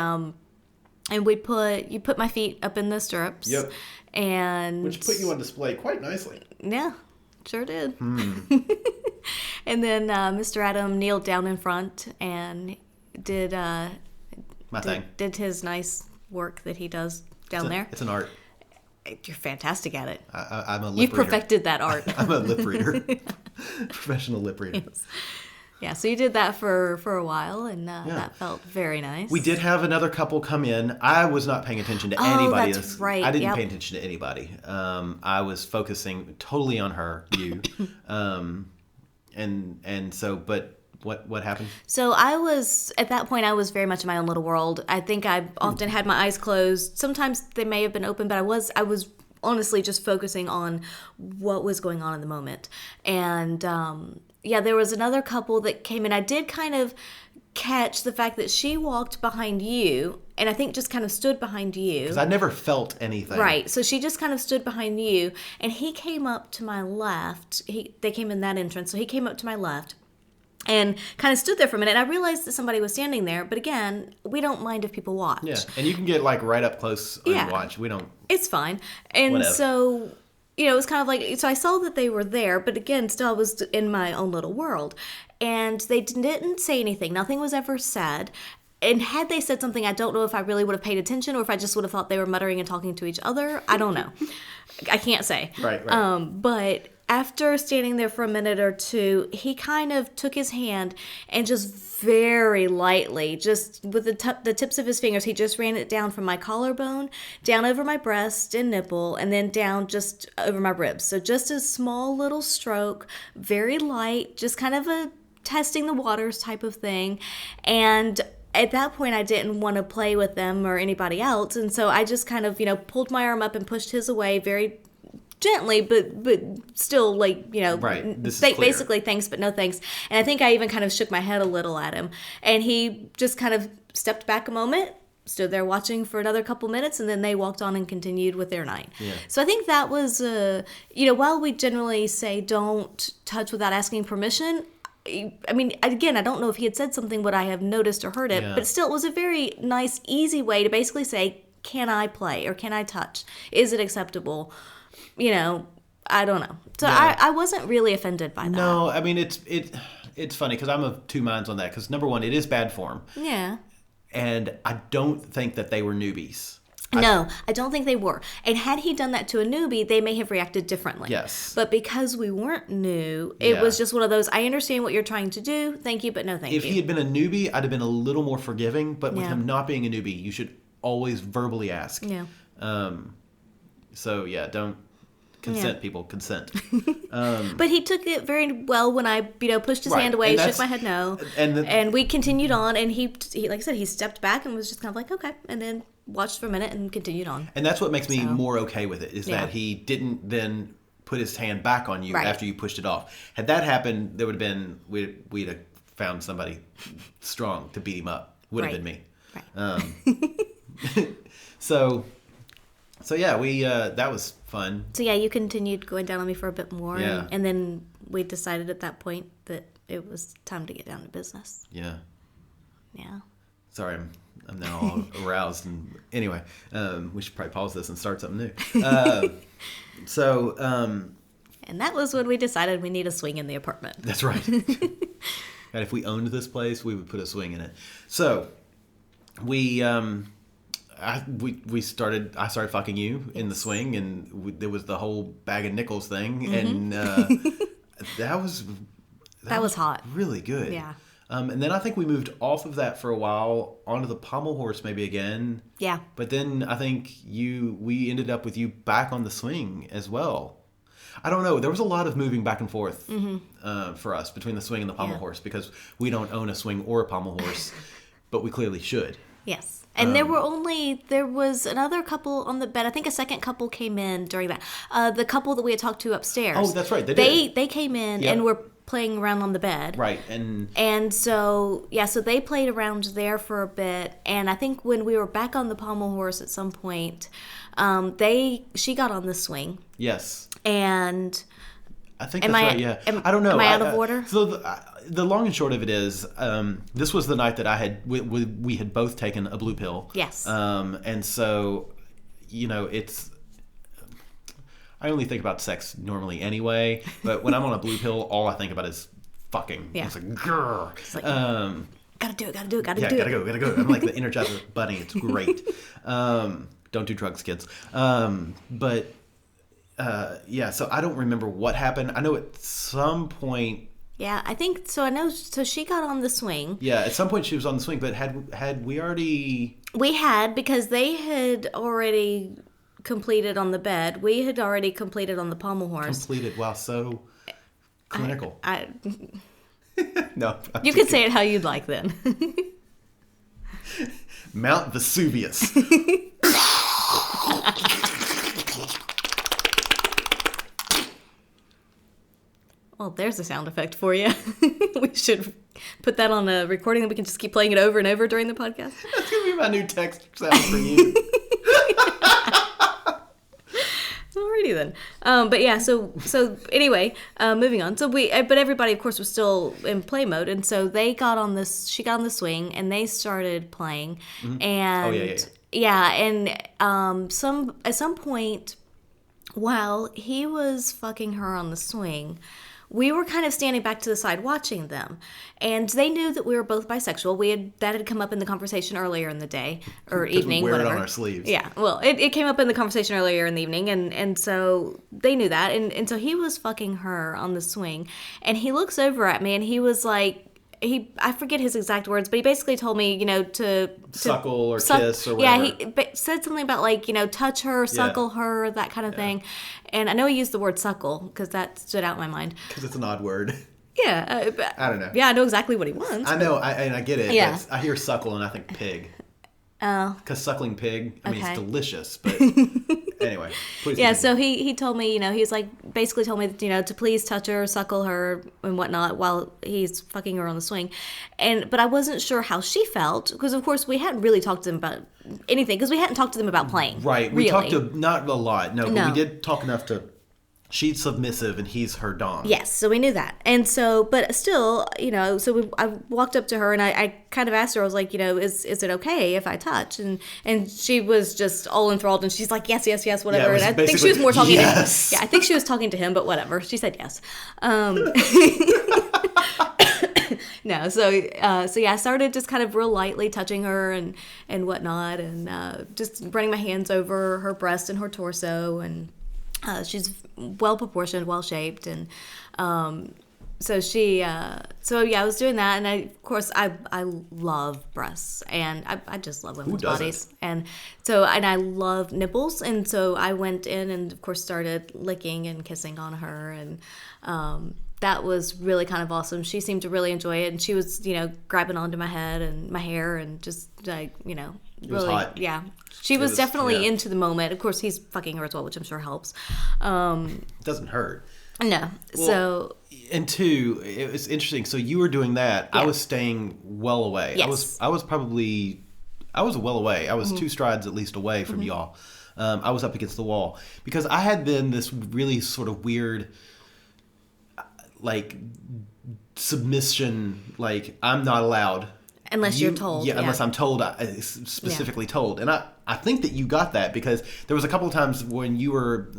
you put my feet up in the stirrups. Yep. And Which put you on display quite nicely. yeah, sure did. And then Mr. Adam kneeled down in front and did My thing. did his nice work that he does down there. It's an art. You're fantastic at it. I'm a lip You've reader. perfected that art. I'm a lip reader. Professional lip reader. Yeah, so you did that for a while, and that felt very nice. We did have another couple come in. I was not paying attention to anybody. That's right. I didn't Yep. pay attention to anybody. I was focusing totally on you. And so, but what happened? So I was, at that point, I was very much in my own little world. I think I often had my eyes closed. Sometimes they may have been open, but I was honestly just focusing on what was going on in the moment. And there was another couple that came in. I did kind of catch the fact that she walked behind you, and I think just kind of stood behind you. Because I never felt anything. Right. So she just kind of stood behind you, and he came up to my left. They came in that entrance, so he came up to my left and kind of stood there for a minute. And I realized that somebody was standing there, but again, we don't mind if people watch. Yeah, and you can get like right up close and watch. We don't. It's fine. And Whatever. so, it was kind of like, so I saw that they were there, but again, still I was in my own little world. And they didn't say anything. Nothing was ever said. And had they said something, I don't know if I really would have paid attention or if I just would have thought they were muttering and talking to each other. I don't know. I can't say. Right. But after standing there for a minute or two, he kind of took his hand and just very lightly, just with the tips of his fingers, he just ran it down from my collarbone, down over my breast and nipple, and then down just over my ribs. So just a small little stroke, very light, just kind of a testing the waters type of thing. And at that point, I didn't want to play with them or anybody else. And so I just kind of, pulled my arm up and pushed his away very gently, but still, Right. This is clear. basically thanks, but no thanks. And I think I even kind of shook my head a little at him. And he just kind of stepped back a moment, stood there watching for another couple minutes, and then they walked on and continued with their night. Yeah. So I think that was, while we generally say don't touch without asking permission, I mean, again, I don't know if he had said something, would I have noticed or heard it, Yeah. but still, it was a very nice, easy way to basically say, can I play or can I touch? Is it acceptable? I don't know. So Yeah. I wasn't really offended by that. No, I mean, it's funny because I'm of two minds on that. Because number one, it is bad form. Yeah. And I don't think that they were newbies. No, I don't think they were. And had he done that to a newbie, they may have reacted differently. Yes. But because we weren't new, it was just one of those, I understand what you're trying to do. Thank you, but no thank you. If he had been a newbie, I'd have been a little more forgiving. But with Yeah. him not being a newbie, you should always verbally ask. Yeah. So, yeah, don't consent, people. Consent. But he took it very well when I, pushed his Right, hand away, and shook that's- my head no. and We continued on, and he, like I said, he stepped back and was just kind of like, okay, and then watched for a minute and continued on. And that's what makes me So- more okay with it, is Yeah. that he didn't then put his hand back on you Right. after you pushed it off. Had that happened, there would have been, we'd have found somebody strong to beat him up. Would have Right. been me. Right. So yeah, we that was fun. So yeah, you continued going down on me for a bit more, Yeah. and then we decided at that point that it was time to get down to business. Yeah. Yeah. Sorry, I'm now all aroused. And anyway, we should probably pause this and start something new. And that was when we decided we need a swing in the apartment. That's right. God, if we owned this place, we would put a swing in it. So I started fucking you in the swing, and there was the whole bag of nickels thing, and that was hot. really good. Yeah. And then I think we moved off of that for a while onto the pommel horse maybe again. Yeah. But then I think we ended up with you back on the swing as well. I don't know. There was a lot of moving back and forth for us between the swing and the pommel horse, because we don't own a swing or a pommel horse, but we clearly should. Yes. And there was another couple on the bed. I think a second couple came in during that. The couple that we had talked to upstairs. Oh, that's right. They did. They came in Yep. and were playing around on the bed. Right. And so they played around there for a bit. And I think when we were back on the pommel horse at some point, she got on the swing. Yes. And I think that's right, yeah. I don't know. Am I out of order? So the long and short of it is, this was the night that we had both taken a blue pill. Yes. And so, I only think about sex normally anyway, but when I'm on a blue pill, all I think about is fucking. Yeah. It's like, grrr. It's like, Um, gotta do it. yeah, do it. gotta go. I'm like the Energizer Bunny. It's great. Don't do drugs, kids. So I don't remember what happened. I know at some point. Yeah, I think so. I know. So she got on the swing. Yeah, at some point she was on the swing, but had we already? We had, because they had already completed on the bed. We had already completed on the pommel horse. Completed. Wow, so clinical. No, You can say it how you'd like then. Mount Vesuvius. Well, there's a sound effect for you. We should put that on a recording that we can just keep playing it over and over during the podcast. That's gonna be my new text sound for you. Alrighty then. But yeah, so anyway, moving on. So but everybody of course was still in play mode, and so she got on the swing and they started playing. Mm-hmm. And at some point while he was fucking her on the swing, we were kind of standing back to the side watching them, and they knew that we were both bisexual. That had come up in the conversation earlier in the day or evening. We wear whatever. it on our sleeves. Yeah, well, it came up in the conversation earlier in the evening, and so they knew that, and so he was fucking her on the swing, and he looks over at me, and he was like, I forget his exact words, but he basically told me, to Suckle or kiss or whatever. Yeah, he said something about like, touch her, suckle her, that kind of thing. And I know he used the word suckle because that stood out in my mind. Because it's an odd word. Yeah. I don't know. Yeah, I know exactly what he wants. I know, and I get it. Yeah. I hear suckle and I think pig. Oh. Because suckling pig, I mean, Okay. it's delicious, but anyway. Please Yeah, continue. so he told me, he's like, basically told me, to please touch her, suckle her, and whatnot while he's fucking her on the swing. But I wasn't sure how she felt, because of course we hadn't really talked to them about anything, because we hadn't talked to them about playing. Right. We really. talked to, not a lot, no, but No. we did talk enough to, she's submissive and he's her dom. Yes, so we knew that. And so, but still, I walked up to her and I kind of asked her, I was like, is it okay if I touch? And she was just all enthralled and she's like, yes, whatever. it was And I think she basically, was more talking yes. to him. Yeah, I think she was talking to him, but whatever. She said yes. No, so yeah, I started just kind of real lightly touching her and whatnot, and just running my hands over her breast and her torso, and she's well proportioned, well shaped, and so I was doing that, and I love breasts, and I just love women's bodies, and I love nipples, and so I went in and of course started licking and kissing on her, and that was really kind of awesome. She seemed to really enjoy it, and she was, grabbing onto my head and my hair and just like, really, was hot. yeah. She was definitely yeah. into the moment. Of course, he's fucking her as well, which I'm sure helps. It doesn't hurt. No, Well, and two, it was interesting. So you were doing that. Yeah. I was staying well away. Yes. I was well away. I was 2 strides at least away from y'all. I was up against the wall because I had then this really sort of weird, like, submission. Like, I'm not allowed. Unless you're told. Yeah, unless I'm told, specifically told. And I think that you got that because there was a couple of times when you were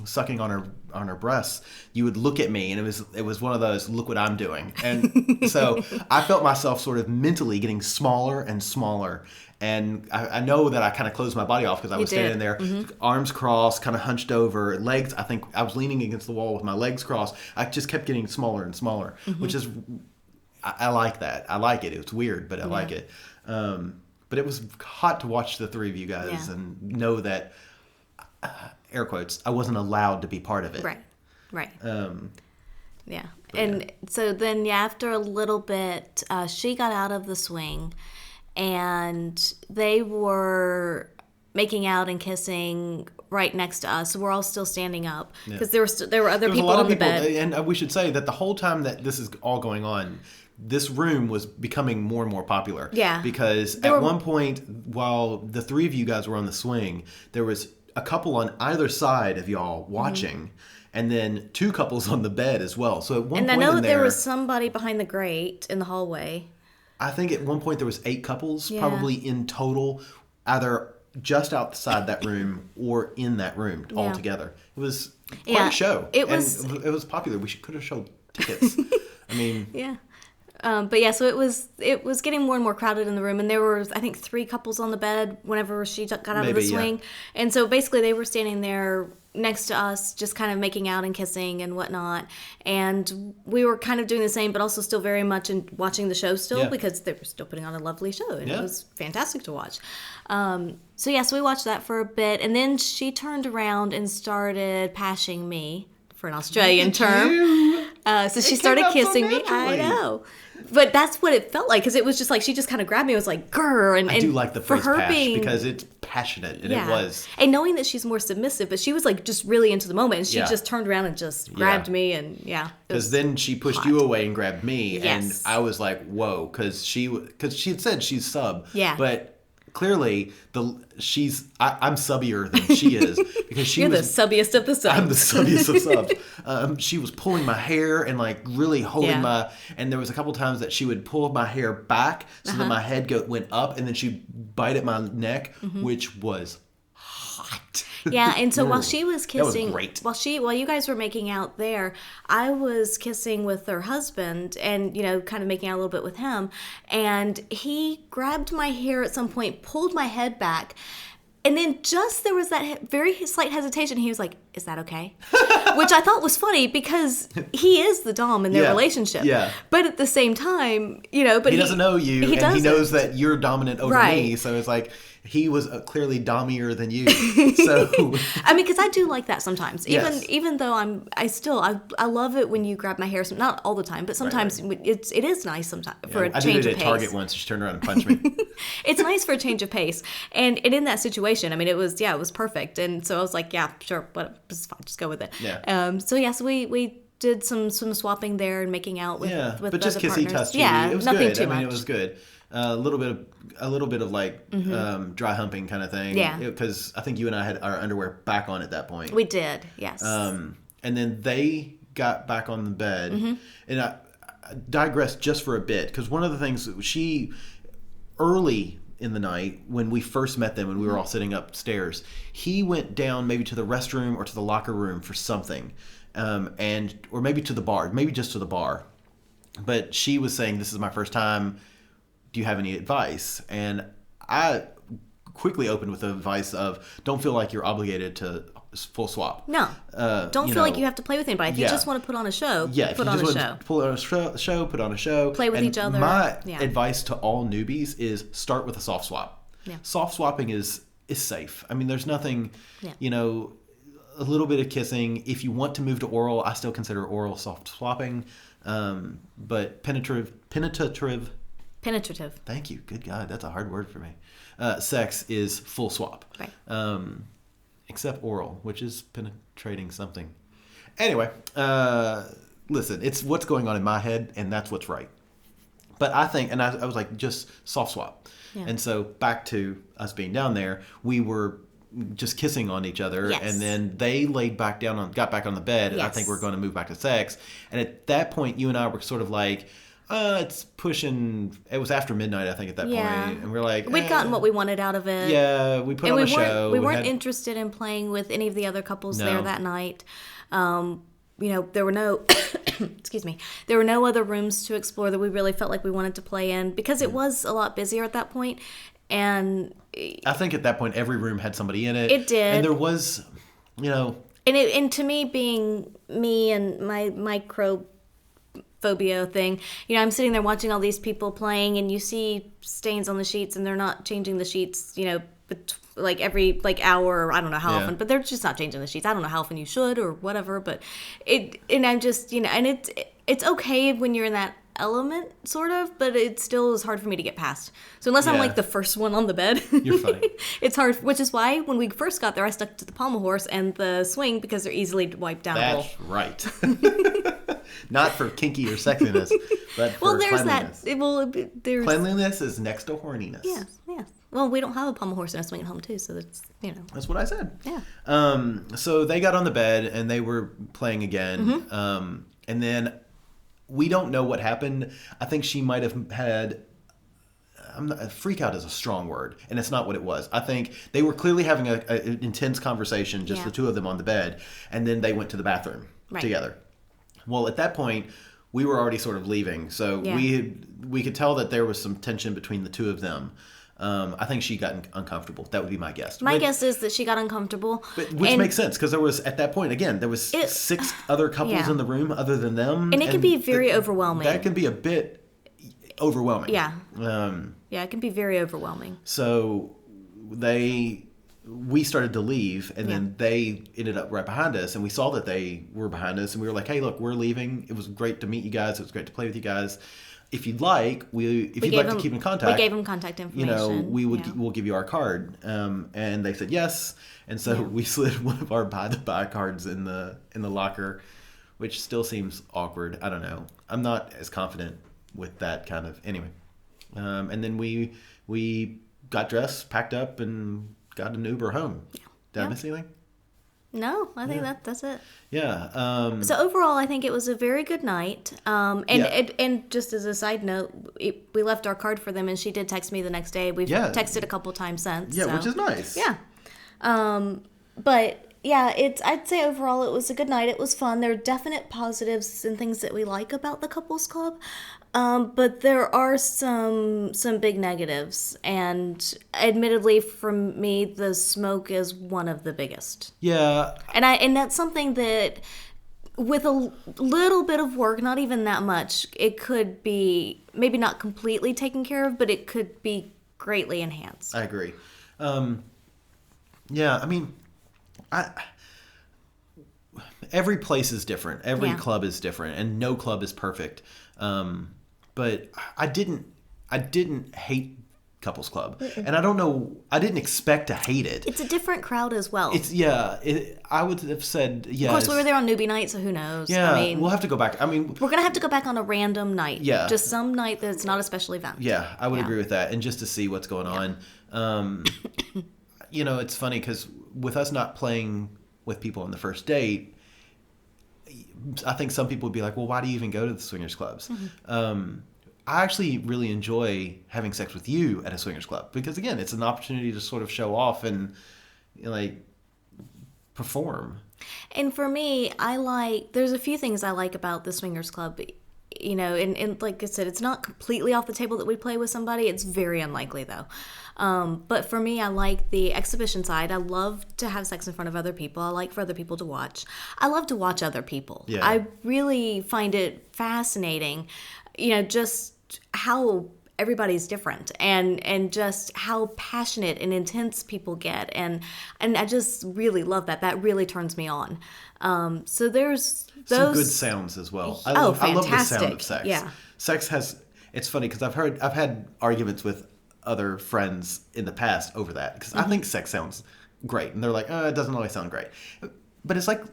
sucking on her breasts, you would look at me and it was one of those, look what I'm doing. And so I felt myself sort of mentally getting smaller and smaller. And I know that I kind of closed my body off because I was standing there, arms crossed, kind of hunched over, legs. I think I was leaning against the wall with my legs crossed. I just kept getting smaller and smaller, which is... I like that. I like it. It's weird, but I like it. But it was hot to watch the 3 of you guys and know that, air quotes, I wasn't allowed to be part of it. Right. Yeah. And so then, after a little bit, she got out of the swing and they were making out and kissing right next to us. So we're all still standing up because there were other people on the bed. And we should say that the whole time that this is all going on, this room was becoming more and more popular. Yeah. Because at one point, while the 3 of you guys were on the swing, there was a couple on either side of y'all watching, and then 2 couples on the bed as well. So at one point I know there was somebody behind the grate in the hallway. I think at one point there was 8 couples probably in total, either just outside that room or in that room all together. It was quite a show. It was popular. We could have showed tickets. I mean... Yeah. So it was getting more and more crowded in the room, and there were, I think, 3 couples on the bed whenever she got out of the swing. And so basically they were standing there next to us, just kind of making out and kissing and whatnot. And we were kind of doing the same, but also still very much watching the show still because they were still putting on a lovely show, and it was fantastic to watch. So we watched that for a bit, and then she turned around and started pashing me, for an Australian term. So she started kissing me. I know. But that's what it felt like, because it was just like, she just kind of grabbed me. It was like, grrr. And I do like the phrase pash being, because it's passionate, and it was. And knowing that she's more submissive, but she was like just really into the moment. And she just turned around and just grabbed me, and because then she pushed you away and grabbed me, Yes. and I was like, whoa, because she had said she's sub. Yeah. But clearly, I'm subbier than she is because You're the subbiest of the subs. I'm the subbiest of subs. She was pulling my hair and like really holding and there was a couple times that she would pull my hair back so that my head went up, and then she'd bite at my neck, which was hot. Yeah, and so while she was kissing, great. while you guys were making out there, I was kissing with her husband, and kind of making out a little bit with him, and he grabbed my hair at some point, pulled my head back, and then just there was that very slight hesitation. He was like, "Is that okay?" Which I thought was funny because he is the dom in their relationship. Yeah. But at the same time, but he doesn't know you, and he knows that you're dominant over me. So it's like, he was clearly dommier than you. So I mean, because I do like that sometimes. Yes. Even though I love it when you grab my hair. Not all the time, but sometimes it is nice sometimes for a I change did it of at pace. Target once. She turned around and punched me. It's nice for a change of pace, and in that situation, I mean, it was perfect, and so I was like, yeah, sure, but it's fine, just go with it. Yeah. So we did some swapping there and making out with But the just other kissy partners. touchy. Yeah, It was nothing good. too I mean, much. it was good. A little bit of like dry humping kind of thing. Yeah. Because I think you and I had our underwear back on at that point. We did, yes. And then they got back on the bed, Mm-hmm. and I digressed just for a bit because one of the things early in the night when we first met them when we were all sitting upstairs, he went down maybe to the restroom or to the locker room for something, or maybe to the bar, maybe just to the bar. But she was saying, "This is my first time. Do you have any advice?" And I quickly opened with the advice of, "Don't feel like you're obligated to full swap." No. Don't feel like you have to play with anybody. If you yeah. just want to put on a show, Yeah, if put you on just a want show. to put on a show. Play with And each other. My Yeah. advice to all newbies is start with a soft swap. Yeah. Soft swapping is safe. I mean, there's nothing, Yeah. a little bit of kissing. If you want to move to oral, I still consider oral soft swapping. But penetrative. Penetrative. Thank you. Good God, that's a hard word for me. Sex is full swap. Right. Except oral, which is penetrating something. Anyway, listen, it's what's going on in my head, and that's what's right. But I think, and I was like, just soft swap. Yeah. And so back to us being down there, we were just kissing on each other, Yes. and then they got back on the bed, and I Yes. think we're going to move back to sex. And at that point, you and I were sort of like, it's pushing. It was after midnight, I think, at that Yeah. point, and we're like, We'd gotten what we wanted out of it. Yeah, we put And on we a weren't show. we weren't had- interested in playing with any of the other couples No. there that night. There were no excuse me. There were no other rooms to explore that we really felt like we wanted to play in because it was a lot busier at that point. And I think at that point, every room had somebody in it. It did. And there was, and to me, being me and my microphobia thing, I'm sitting there watching all these people playing, and you see stains on the sheets, and they're not changing the sheets, like every hour, or I don't know how Yeah. often, but they're just not changing the sheets. I don't know how often you should or whatever, but I'm just, and it's okay when you're in that element, sort of, but it still is hard for me to get past. So unless I'm Yeah. like the first one on the bed, You're fine. it's hard, which is why when we first got there, I stuck to the pommel horse and the swing because they're easily wiped down. That's right. Not for kinky or sexiness, but for Well, there's cleanliness. that. Well, there's Cleanliness is next to horniness. yes. Well, we don't have a pommel horse and a swing at home too, so that's That's what I said. Yeah. So they got on the bed and they were playing again. Mm-hmm. And then we don't know what happened. I think she might have had. Freak out is a strong word, and it's not what it was. I think they were clearly having an intense conversation, just the two of them on the bed, and then they went to the bathroom together. Well, at that point, we were already sort of leaving, so we could tell that there was some tension between the two of them. I think she got uncomfortable. That would be my guess. My guess is that she got uncomfortable. Which makes sense, because there was, at that point, again, there was 6 other couples in the room other than them. And it can be very overwhelming. That can be a bit overwhelming. Yeah. It can be very overwhelming. So we started to leave, and then they ended up right behind us, and we saw that they were behind us, and we were like, hey, look, we're leaving. It was great to meet you guys. It was great to play with you guys. If you'd like, to keep in contact, we gave them contact information. We'll give you our card. And they said yes. And so we slid one of our by-the-by cards in the locker, which still seems awkward. I don't know. I'm not as confident with that kind of anyway. And then we got dressed, packed up, and got an Uber home. Did I miss anything? No, I think that's it. Yeah. So overall, I think it was a very good night. And just as a side note, we left our card for them, and she did text me the next day. We've texted a couple times since. Yeah, so. which is nice. Yeah. But yeah, I'd say overall it was a good night. It was fun. There are definite positives and things that we like about the couples club. But there are some big negatives, and admittedly, for me, the smoke is one of the biggest. Yeah. And that's something that, with a little bit of work, not even that much, it could be maybe not completely taken care of, but it could be greatly enhanced. I agree. Yeah, I mean, every place is different. Every club is different, and no club is perfect. But I didn't hate couples club, and I don't know. I didn't expect to hate it. It's a different crowd as well. I would have said yes. Of course, we were there on Newbie Night, so who knows? Yeah, I mean, we'll have to go back. I mean, we're gonna have to go back on a random night. Yeah, just some night that's not a special event. Yeah, I would agree with that, and just to see what's going on. You know, it's funny because with us not playing with people on the first date, I think some people would be like, well, why do you even go to the swingers clubs? I actually really enjoy having sex with you at a swingers club because, again, it's an opportunity to sort of show off and, like, perform. And for me, there's a few things I like about the swingers club. You know, and like I said, it's not completely off the table that we play with somebody. It's very unlikely, though. But for me, I like the exhibition side. I love to have sex in front of other people. I like for other people to watch. I love to watch other people. Yeah. I really find it fascinating, you know, just how everybody's different and just how passionate and intense people get. And I just really love that. That really turns me on. So there's those... Some good sounds as well. Fantastic. I love the sound of sex. Yeah. Sex has... It's funny because I've had arguments with other friends in the past over that because I think sex sounds great. And they're like, it doesn't always sound great. But it's like...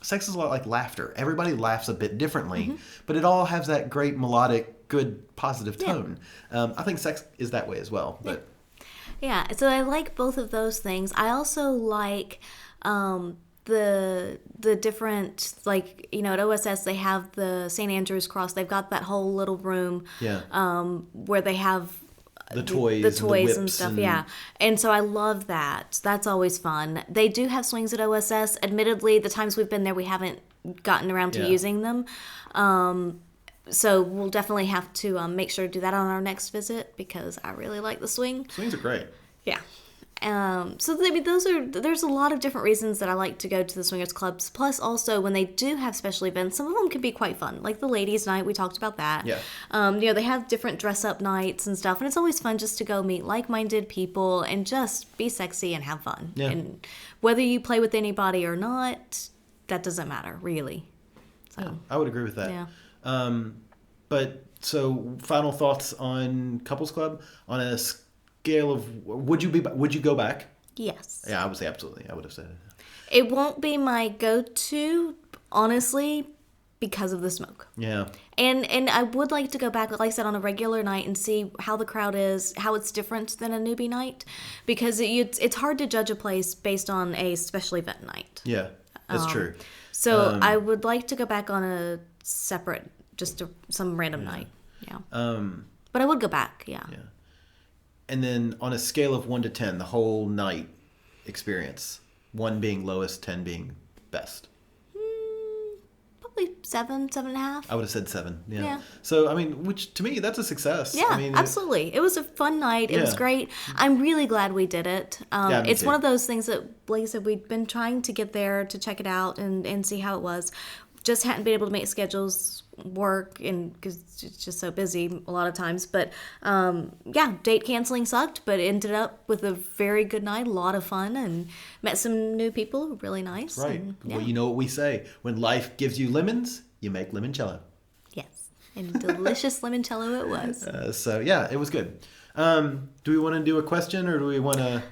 Sex is a lot like laughter. Everybody laughs a bit differently, but it all has that great melodic, good, positive tone. I think sex is that way as well. But yeah, so I like both of those things. I also like the different, like, you know, at OSS they have the St. Andrew's Cross. They've got that whole little room where they have the toys and stuff, yeah. And so I love that. That's always fun. They do have swings at OSS. Admittedly, the times we've been there, we haven't gotten around to using them. So we'll definitely have to make sure to do that on our next visit because I really like the swing. Swings are great. Yeah. So I mean, there's a lot of different reasons that I like to go to the swingers clubs. Plus, also when they do have special events, some of them can be quite fun. Like the ladies' night, we talked about that. Yeah. You know, they have different dress-up nights and stuff, and it's always fun just to go meet like-minded people and just be sexy and have fun. Yeah. And whether you play with anybody or not, that doesn't matter really. So yeah, I would agree with that. Yeah. But so, final thoughts on couples club on a scale of would you go back? Yes. Yeah, I would say absolutely. I would have said it. It won't be my go-to, honestly, because of the smoke. Yeah. And I would like to go back, like I said, on a regular night and see how the crowd is, how it's different than a newbie night, because it's hard to judge a place based on a special event night. Yeah, that's true. So I would like to go back on a separate, some random night. Yeah. But I would go back. Yeah. Yeah. And then on a scale of 1 to 10, the whole night experience, 1 being lowest, 10 being best. Probably 7.5. I would have said 7. Yeah. Yeah. So, I mean, which to me, that's a success. Yeah, I mean, absolutely. It was a fun night. It was Yeah. great. I'm really glad we did it. Me It's too. one of those things that, like I said, we'd been trying to get there to check it out and see how it was. Just hadn't been able to make schedules work and because it's just so busy a lot of times. But date canceling sucked, but ended up with a very good night, a lot of fun, and met some new people, really nice. Right. And, Well, you know what we say. When life gives you lemons, you make limoncello. Yes. And delicious limoncello it was. So, yeah, it was good. Do we want to do a question or do we want to...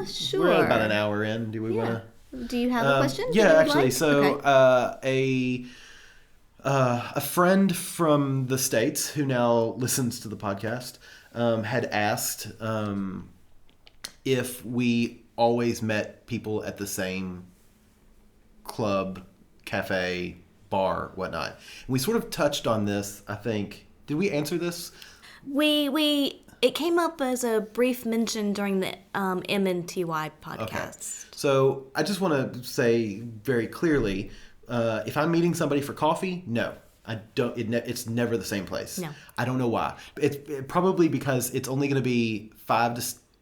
Sure. We're about an hour in. Do we want to... Do you have a question? Yeah, that you'd actually. like? So Okay. a friend from the States who now listens to the podcast had asked if we always met people at the same club, cafe, bar, whatnot. We sort of touched on this, I think. Did we answer this? It came up as a brief mention during the MNTY podcast. Okay. So I just want to say very clearly, if I'm meeting somebody for coffee, no, I don't. It's never the same place. No. I don't know why. It's probably because it's only going to be 5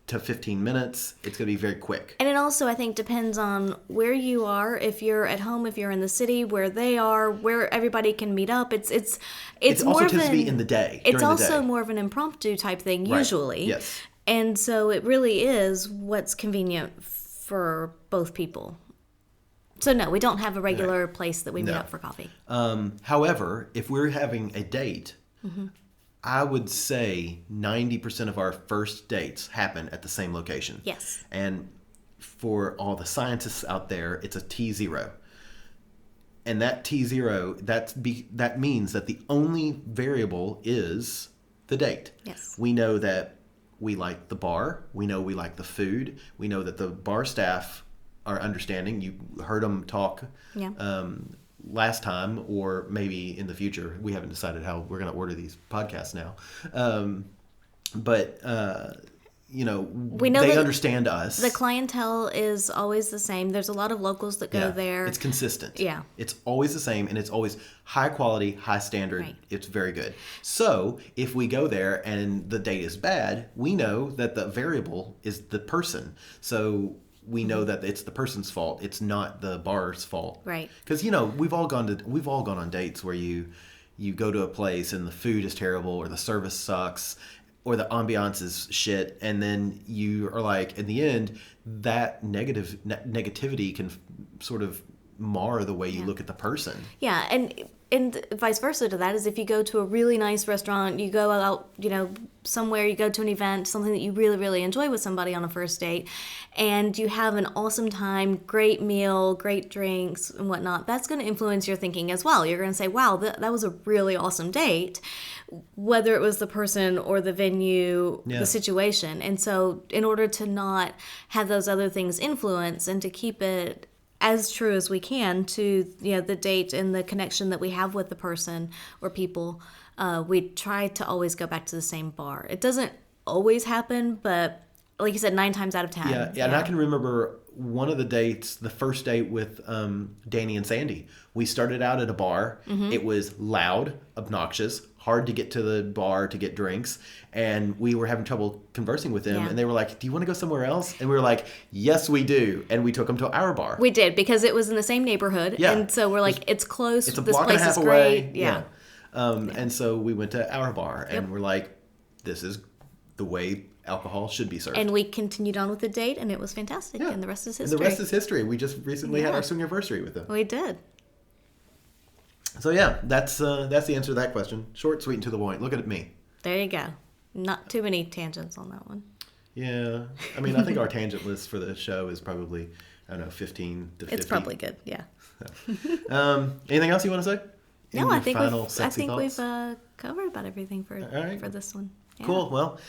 to 15 minutes. It's going to be very quick. And it also, I think, depends on where you are. If you're at home, if you're in the city, where they are, where everybody can meet up. It's It more also of tends to be in the day. It's during the also day. more of an impromptu type thing Right. usually. Yes. And so it really is what's convenient for both people. So no, we don't have a regular place that we meet up for coffee. However, if we're having a date, I would say 90% of our first dates happen at the same location. Yes. And for all the scientists out there, it's a T0. And that T0, that means that the only variable is the date. Yes. We know that we like the bar. We know we like the food. We know that the bar staff are understanding. You heard them talk last time, or maybe in the future. We haven't decided how we're going to order these podcasts now. But we know they understand us. The clientele is always the same. There's a lot of locals that go there. It's consistent. Yeah. It's always the same, and it's always high quality, high standard. Right. It's very good. So if we go there and the date is bad, we know that the variable is the person. So we know that it's the person's fault. It's not the bar's fault. Right. Because we've all gone on dates where you go to a place and the food is terrible, or the service sucks, or the ambiance is shit, and then you are like, in the end, that negativity can sort of mar the way you look at the person. Yeah, and vice versa to that is if you go to a really nice restaurant, you go out, somewhere, you go to an event, something that you really, really enjoy with somebody on a first date, and you have an awesome time, great meal, great drinks and whatnot, that's going to influence your thinking as well. You're going to say, wow, that was a really awesome date, whether it was the person or the venue, the situation. And so in order to not have those other things influence and to keep it as true as we can to the date and the connection that we have with the person or people, we try to always go back to the same bar. It doesn't always happen, but like you said, 9 times out of 10. Yeah. And I can remember one of the dates, the first date with Danny and Sandy. We started out at a bar. It was loud, obnoxious, hard to get to the bar to get drinks, and we were having trouble conversing with them. And they were like, do you want to go somewhere else? And we were like, yes, we do. And we took them to our bar. We did, because it was in the same neighborhood. Yeah. And so we're like, it's close. It's a this block place and a half is away. great. Yeah. And so we went to our bar, and we're like, this is the way alcohol should be served. And we continued on with the date, and it was fantastic. And the rest is history. And the rest is history. We just recently had our swingiversary with them. We did. So that's the answer to that question. Short, sweet, and to the point. Look at me. There you go. Not too many tangents on that one. Yeah. I mean, I think our tangent list for the show is probably, 15 to 50. It's probably good, yeah. Anything else you want to say? No, I think thoughts? we've covered about everything for this one. Yeah. Cool. Well,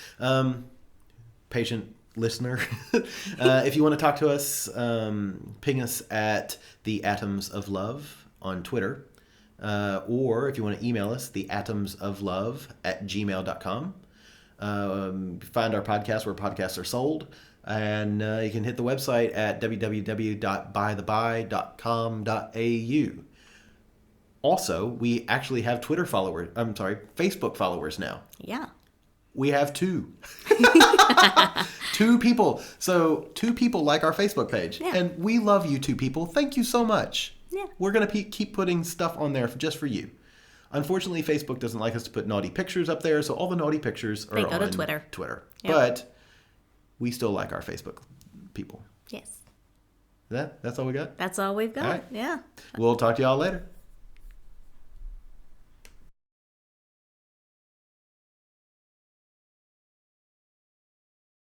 patient listener, if you want to talk to us, ping us at the Atoms of Love on Twitter. Or if you want to email us, theatomsoflove@gmail.com. Find our podcast where podcasts are sold. And you can hit the website at www.bytheby.com.au. Also, we actually have Facebook followers now. Yeah. We have 2. 2 people. So 2 people like our Facebook page. Yeah. And we love you 2 people. Thank you so much. Yeah. We're going to keep putting stuff on there just for you. Unfortunately, Facebook doesn't like us to put naughty pictures up there, so all the naughty pictures are on Twitter. Yep. But we still like our Facebook people. Yes. That's all we got? That's all we've got. All right. Yeah. We'll talk to y'all later.